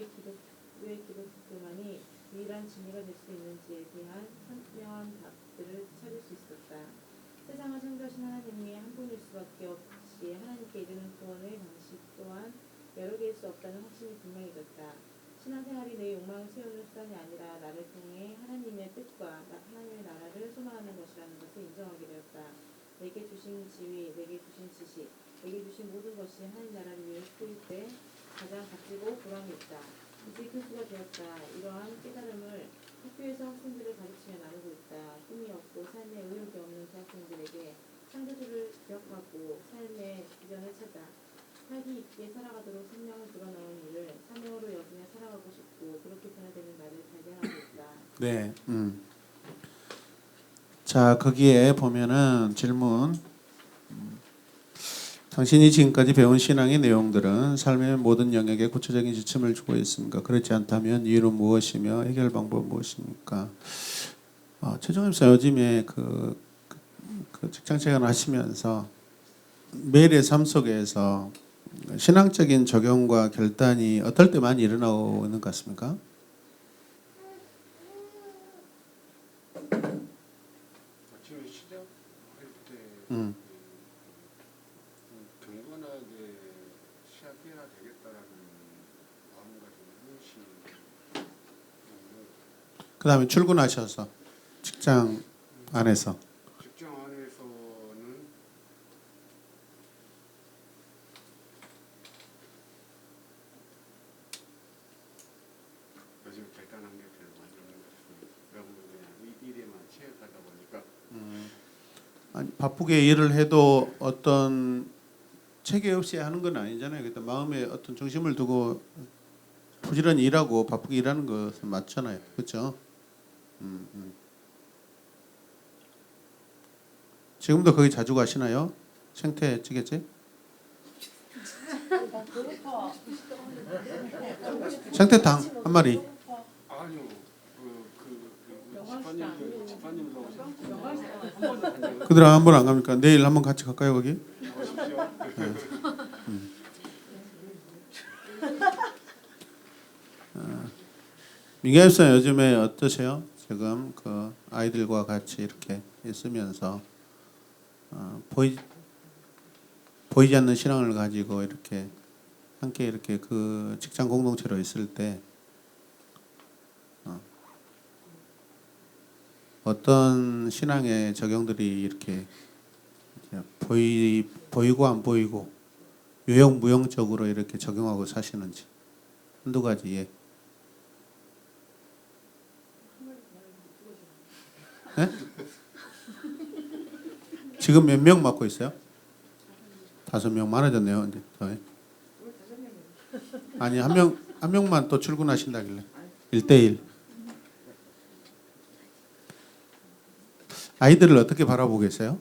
기독교만이 유일한 진리가 될 수 있는지에 대한 선명한 답들을 찾을 수 있었다. 세상을 창조하신 하나님이 한 분일 수밖에 없이 하나님께 이르는 구원의 방식 또한 여러 개일 수 없다는 확신이 분명해졌다. 신앙생활이 내 욕망을 채우는 수단이 아니라 나를 통해 하나님의 뜻과 하나님의 나라를 소망하는 것이라는 것을 인정하게 되었다. 내게 주신 지위, 내게 주신 지식, 내게 주신 모든 것이 하나님 나라를 위해 쓰일 때 가장 값지고 보람이 있다. 이제 교수가 되었다. 이러한 깨달음을 학교에서 학생들을 가르치며 나누고 있다. 꿈이 없고 삶에 의욕이 없는 대학생들에게 창조주를 기억하고 삶의 비전을 찾아 살기 있게 살아가도록 생명을 불어넣은 일을 사명으로 여기며 살아가고 싶고 그렇게 변화되는 나를 발견하고 있다. 네. 자, 거기에 보면은 질문. 당신이 지금까지 배운 신앙의 내용들은 삶의 모든 영역에 구체적인 지침을 주고 있습니까? 그렇지 않다면 이유는 무엇이며 해결 방법은 무엇입니까? 최종임 사 요즘에 그 직장 생활을 하시면서 매일의 삶 속에서 신앙적인 적용과 결단이 어떨 때 많이 일어나고 있는 것 같습니까? 아침에 시작할 때 경건하게 시작해야 되겠다라는 마음가짐을 항상 그 다음에 출근하셔서 직장 안에서 직장 안에서는 요즘 결단한 게 별로 많이 없는 것 같습니다. 너무 그냥 이 일에만 치여가다 보니까 아니, 바쁘게 일을 해도 어떤 체계 없이 하는 건 아니잖아요. 그때 마음에 어떤 중심을 두고 부지런히 일하고 바쁘게 일하는 것은 맞잖아요. 그렇죠? 지금도 거기 자주 가시나요? 생태 찌개집? 생태탕 한 마리. 아니요 집사님도 한 번도 간 적이 그들 한 번 안 갑니까? 내일 한번 같이 갈까요 거기? 없으십시오. 민경 씨 요즘에 어떠세요? 지금 그 아이들과 같이 이렇게 있으면서 보이지 않는 신앙을 가지고 이렇게 함께 이렇게 그 직장 공동체로 있을 때 어떤 신앙의 적용들이 이렇게 보이고 안 보이고 유형 무형적으로 이렇게 적용하고 사시는지 한두 가지. 예. 네? 지금 몇 명 맡고 있어요? 5명 많아졌네요. 이제 더. 아니 한 명만 또 출근하신다길래 1대1. 아이들을 어떻게 바라보고 계세요?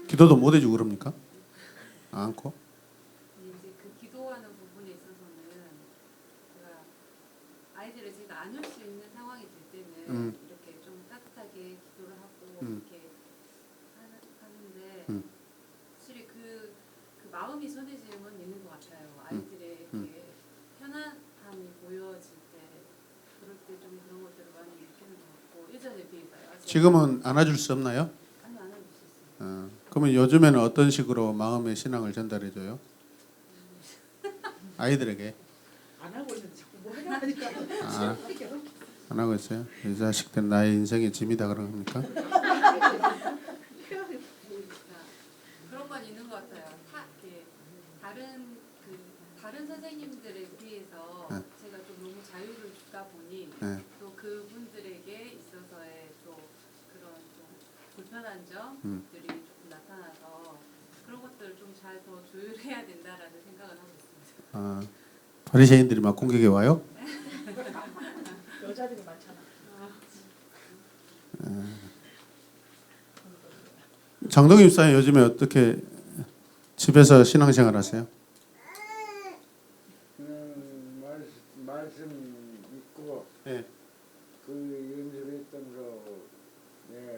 기도도 못 해주고 그럽니까? 않고? 이제 그 기도하는 부분에 있어서는 제가 아이들을 제가 안을 수 있는 상황이 될 때는 이렇게 좀 따뜻하게 기도를 하고 이렇게 하는데 확실히 그 마음이 선해짐은 있는 것 같아요. 아이들의 이렇게 편안함이 보여질 때 그럴 때 좀 그런 것들을 많이 느끼는 것 같고 예전에 비해서요. 지금은 안아줄 수 없나요? 아니 안 하고 있었어요. 그러면 요즘에는 어떤 식으로 마음의 신앙을 전달해줘요? 아이들에게? 안 하고 있는데 자꾸 뭐 하냐 하니까 아, 안 하고 있어요? 이 자식들 나의 인생의 짐이다 그런 겁니까? 그런 건 있는 것 같아요. 이렇게 다른 선생님들에 비해서 네. 제가 좀 너무 자유를 주다 보니 네. 또 그분들에게 있어서의 또 그런 좀 불편한 점들이 조금 나타나서 그런 것들을 좀 잘 더 조율해야 된다라는 생각을 하고 있습니다. 바리새인들이 막 공격해 와요? 여자들이 많잖아. 장동희 집사님 요즘에 어떻게 집에서 신앙생활 하세요? 말씀 있고 네. 그 연습했던 거 내가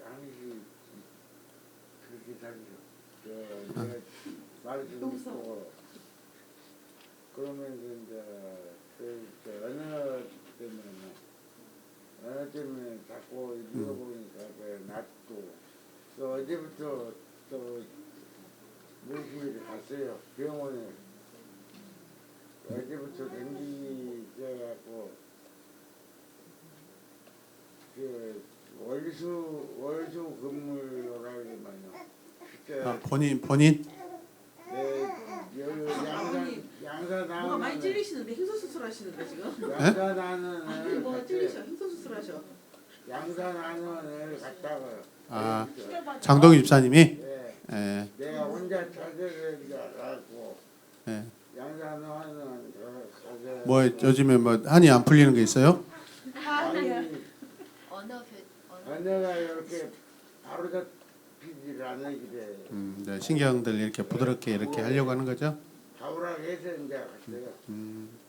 항시 그렇게 살죠. 내가 말씀 있고 그러면서 이제 그 언어 때문에 자꾸 읽어보니까 그 낫고 또 어제부터 또 물심에 갔어요. 병원에. 어제부터 댕기져갖고 그 월수 근무라고만요. 본인? 뭐가 양사 많이 나는 찔리시는데 흉소수술 하시는데 지금? 양사 나는 아니 뭐가 찔리셔. 흉소수술 하셔. 양사 나는 갔다가 장동희 집사님이? 예, 예. 내가 혼자 찾아낸 줄 알았고 예. 양사 나는 뭐 요즘에 뭐 한이 안 풀리는 게 있어요? 언어가 이렇게 바로 잡히질 않으기래 네, 신경들 이렇게 부드럽게 이렇게 하려고 하는 거죠? 가오라고 해서 이제 갔어요.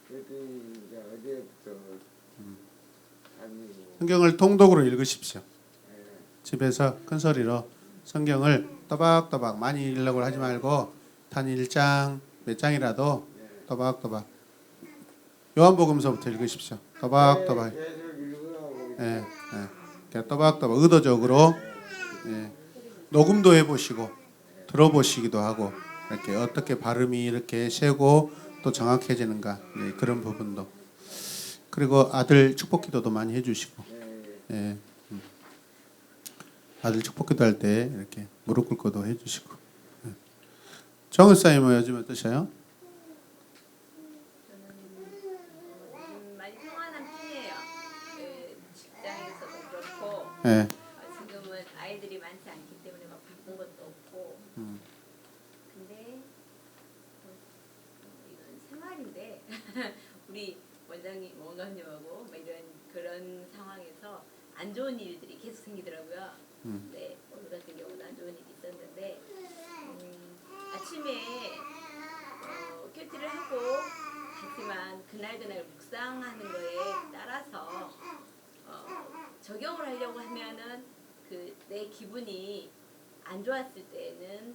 그랬더니 이제 어제부터 다니고 성경을 통독으로 읽으십시오. 예. 집에서 큰 소리로 성경을 또박또박 많이 읽으려고 하지 말고 단 1장 몇 장이라도 또박또박 요한복음서부터 읽으십시오. 또박또박. 계속 읽어가고 예, 예. 그냥 또박또박 의도적으로 예. 녹음도 해보시고 들어보시기도 하고 이렇게 어떻게 발음이 이렇게 세고 또 정확해지는가 예, 그런 부분도 그리고 아들 축복기도도 많이 해주시고 예. 아들 축복기도 할 때 이렇게 무릎 꿇고도 해주시고 예. 정은사님은 요즘 어떠셔요? 많이 평안한 편이에요. 직장에서도 그렇고 예. 지금은 아이들이 많지 않기 때문에 막 바쁜 것도 없고 근데 이건 생활인데 우리 원장님하고 뭐 이런 그런 상황에서 안 좋은 일들이 계속 생기더라고요. 네, 오늘 같은 경우는 안 좋은 일이 있었는데 아침에 큐티를 하고 하지만 그날 묵상하는 거에 따라서 적용을 하려고 하면은 그 내 기분이 안 좋았을 때는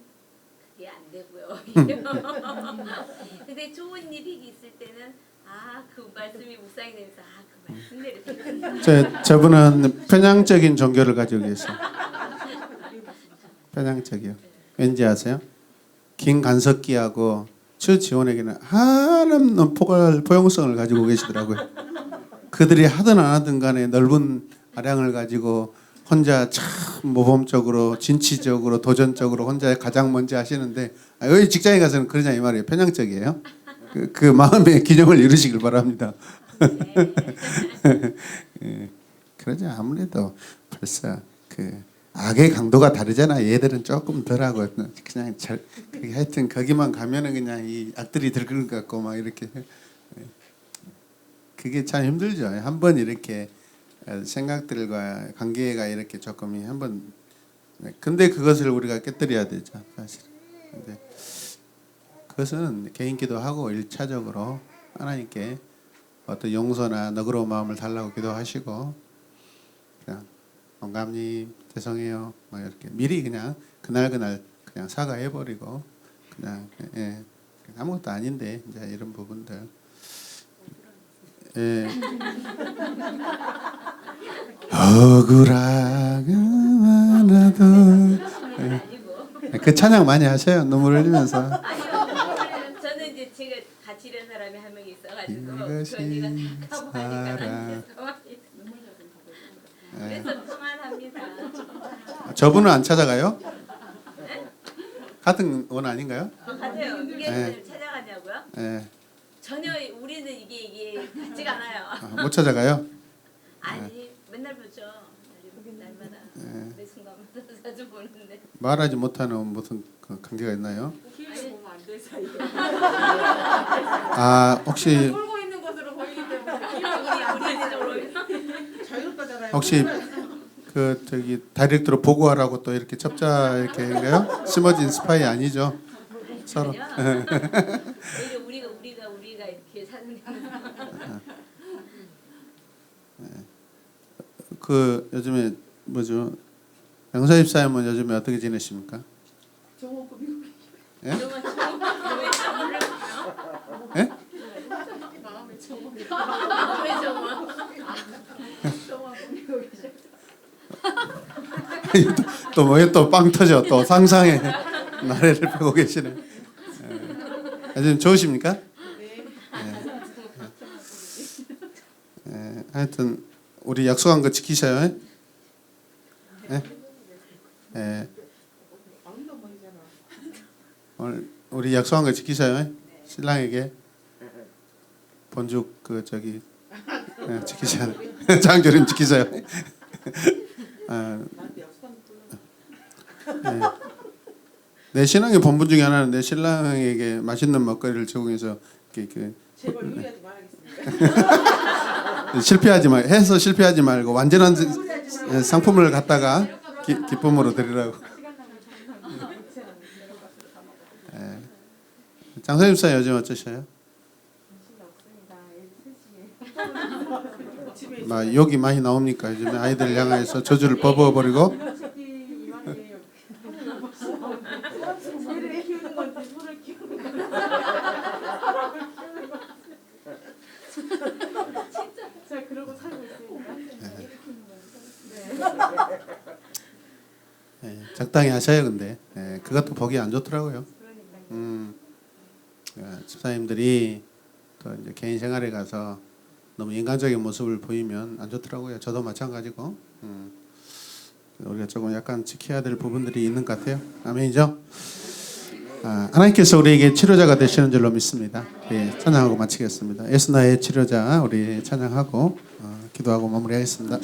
그게 안 되고요. 근데 좋은 일이 있을 때는 그 말씀이 묵상이 되면서 그 말씀대로 저분은 편향적인 종교를 가지고 계세요. 편향적이요. 왠지 아세요? 김간석기하고 최 지원에게는 한없는 포용성을 가지고 계시더라고요. 그들이 하든 안 하든 간에 넓은 아량을 가지고 혼자 참 모범적으로 진취적으로 도전적으로 혼자 가장 먼저 하시는데 왜 직장에 가서는 그러냐 이 말이에요. 편향적이에요. 그 마음의 균형을 이루시길 바랍니다. 예, 그러지. 아무래도 벌써 그 악의 강도가 다르잖아. 얘들은 조금 덜하고 그냥 하여튼 거기만 가면은 그냥 이 악들이 들끓는 것 같고 막 이렇게 그게 참 힘들죠. 한번 이렇게 생각들과 관계가 이렇게 조금 한번 근데 그것을 우리가 깨뜨려야 되죠. 사실. 근데 그것은 개인기도 하고 1차적으로 하나님께 어떤 용서나 너그러운 마음을 달라고 기도하시고 그냥 영감님 죄송해요 막 이렇게 미리 그냥 그날 그냥 사과해 버리고 그냥 아무것도 아닌데 이제 이런 부분들 억울하게 많아도 그 찬양 많이 하셔요. 눈물 흘리면서. 아니요. 저는 이제 제가 같이 일한 사람이 한 명 있어가지고 이것이 그 언니가 다 가고 하니까 사랑. 그래서 평안합니다. 저분은 안 찾아가요? 같은 원 아닌가요? 가세요. 그게 네. 찾아가냐고요? 예. 전혀 우리는 이게 같지가 않아요. 못 찾아가요? 아니 맨날 보죠. 날마다 매 순간마다 자주 보는데. 말하지 못하는 무슨 그 관계가 있나요? 길을 보면 안 될 사이에. 아 혹시 놀고 있는 것으로 보이기 때문에 자유롭다잖아요. 혹시 그 저기 다이렉트로 보고하라고 또 이렇게 첩자 이렇게인가요? 심어진 스파이 아니죠? 서로. 아니요. 오히려 우리가 이렇게 사는 그 요즘에 뭐죠? 양서 집사님은 요즘에 어떻게 지내십니까? 정원급 미국 예? 왜 예? 마음의 정원. 왜 저거? 정원급 미국 또 뭐에 또 빵 터져 또 상상의 나래를 펴고 계시네. 요즘 좋으십니까? 하여튼 우리 약속한 거 지키셔요. 예? 예. 오늘 우리 약속한 거 지키셔요. 신랑에게 본죽 그 저기 지키셔야 돼. 장조림 지키세요. 내 신앙의 본분 중에 하나는 내 신랑에게 맛있는 먹거리를 제공해서 이렇게 제발 요리하지 말아야겠습니다. 실패하지 말고 완전한 상품을 갖다가 기쁨으로 드리라고. 장사님 사 요즘 어떠셔요? 막 욕이 많이 나옵니까? 요즘에 아이들 향해서 저주를 퍼부어버리고. 소를 키우는 건지 소를 키우는 건지. 제가 그러고 살고 있으니까. 적당히 하셔요. 근데 그것도 보기 안 좋더라고요. 집사님들이 또 이제 개인 생활에 가서 너무 인간적인 모습을 보이면 안 좋더라고요. 저도 마찬가지고. 우리가 조금 약간 지켜야 될 부분들이 있는 것 같아요. 아멘이죠? 하나님께서 우리에게 치료자가 되시는 줄로 믿습니다. 찬양하고 마치겠습니다. 예수 나의 치료자 우리 찬양하고 기도하고 마무리하겠습니다.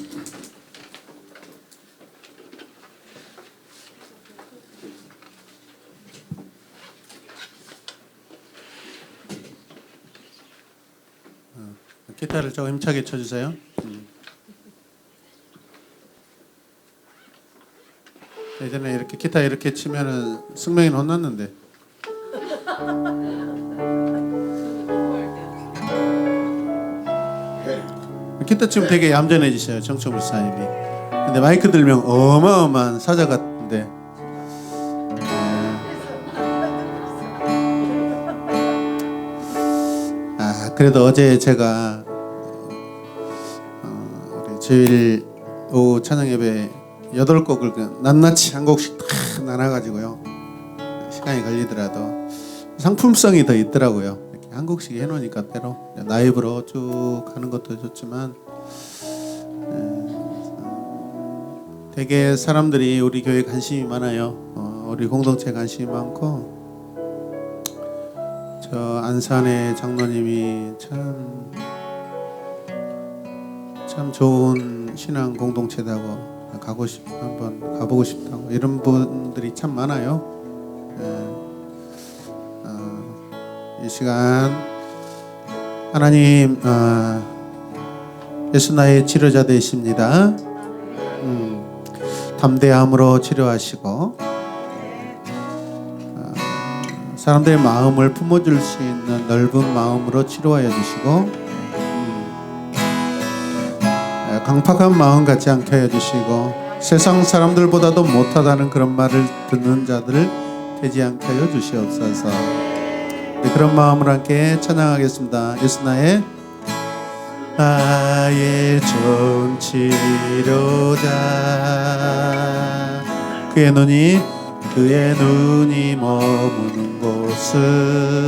기타를 조금 힘차게 쳐주세요. 예전에 이렇게 기타 이렇게 치면은 승명이는 혼났는데. 기타 치면 되게 얌전해지셔요, 정청 목사님이. 근데 마이크 들면 어마어마한 사자 같은데. 그래도 어제 제가 우리 주일 오후 찬양 예배 8곡을 낱낱이 한 곡씩 다 나눠가지고요. 시간이 걸리더라도 상품성이 더 있더라고요. 이렇게 한 곡씩 해놓으니까 때로 라이브로 쭉 하는 것도 좋지만 되게 사람들이 우리 교회에 관심이 많아요. 우리 공동체에 관심이 많고 저 안산의 장로님이 참 좋은 신앙 공동체다고 한번 가보고 싶다고 이런 분들이 참 많아요. 이 시간 하나님 예수 나의 치료자 되십니다. 담대함으로 치료하시고 사람들의 마음을 품어줄 수 있는 넓은 마음으로 치료하여 주시고 강팍한 마음 갖지 않게 하여 주시고 세상 사람들보다도 못하다는 그런 말을 듣는 자들을 되지 않게 하여 주시옵소서. 그런 마음으로 함께 찬양하겠습니다. 예수 나의 좋은 치료자. 그의 눈이 머무는 곳은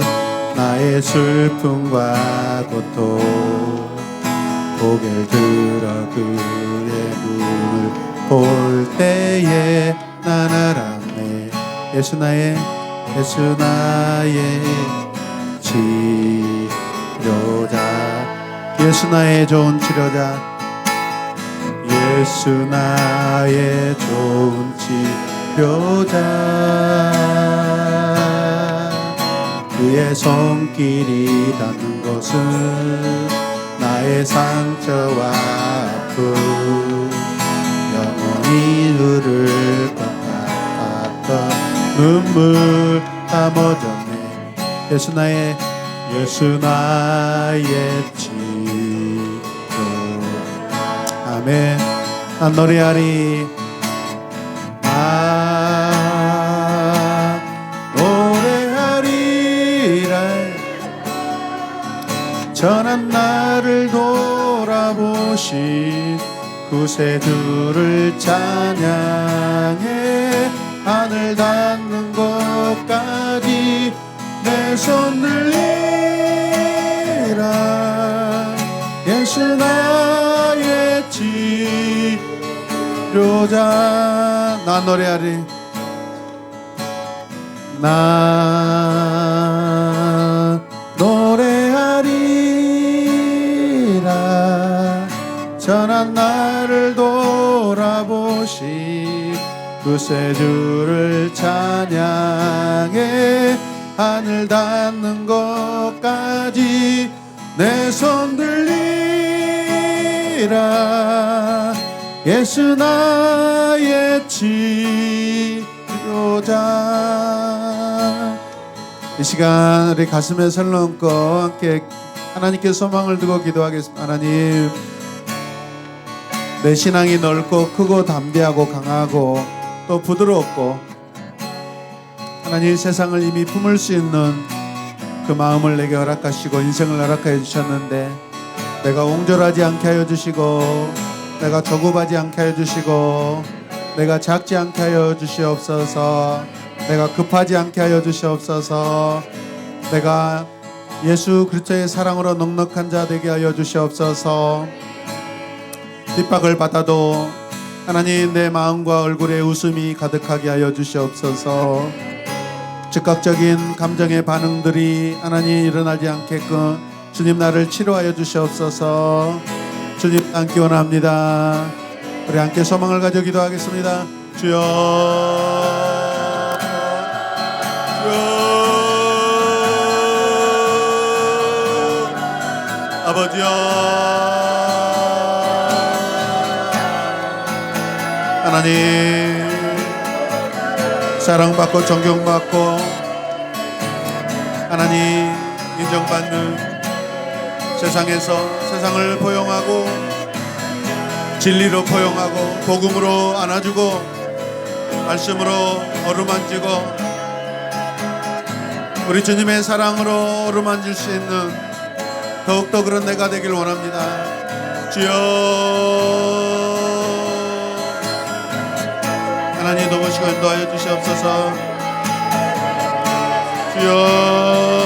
나의 슬픔과 고통. 고개를 들어 그의 눈을 볼 때에 난 알았네. 예수 나의 치료자. 예수 나의 좋은 치료자. 예수 나의 좋은 치료자. 그의 손길이 닿는 것은 나의 상처와 아픔 영원히 흐를 것 같았던 눈물 다 멎었네. 예수 나의 치료. 아멘. 난 노래하리. 노래하리라. 전한 나를 돌아보신 구세주를 찬양해. 하늘 닿는 곳까지 내 손 들리라. 예수 나의 치료자. 나 노래하리. 나 노래하리라. 전한 나를 돌아보시 구세주를 찬양해. 하늘 닿는 곳까지 내 손 들리라. 예수 나의 치료자. 이 시간 우리 가슴에 손을 얹고 함께 하나님께 소망을 두고 기도하겠습니다. 하나님, 내 신앙이 넓고 크고 담대하고 강하고 또 부드럽고 하나님 세상을 이미 품을 수 있는 그 마음을 내게 허락하시고 인생을 허락하여 주셨는데 내가 옹졸하지 않게 하여 주시고 내가 조급하지 않게 하여 주시고 내가 작지 않게 하여 주시옵소서. 내가 급하지 않게 하여 주시옵소서. 내가 예수 그리스도의 사랑으로 넉넉한 자 되게 하여 주시옵소서. 핍박을 받아도 하나님 내 마음과 얼굴에 웃음이 가득하게 하여 주시옵소서. 즉각적인 감정의 반응들이 하나님 일어나지 않게끔 주님 나를 치료하여 주시옵소서. 주님 함께 원합니다. 우리 함께 소망을 가져 기도하겠습니다. 주여, 아버지여, 하나님 사랑받고 존경받고 하나님 인정받는 세상에서 세상을 포용하고 진리로 포용하고 복음으로 안아주고 말씀으로 어루만지고 우리 주님의 사랑으로 어루만질 수 있는 더욱더 그런 내가 되길 원합니다. 주여, 하나님 도우시고 인도하여 주시옵소서. 주여,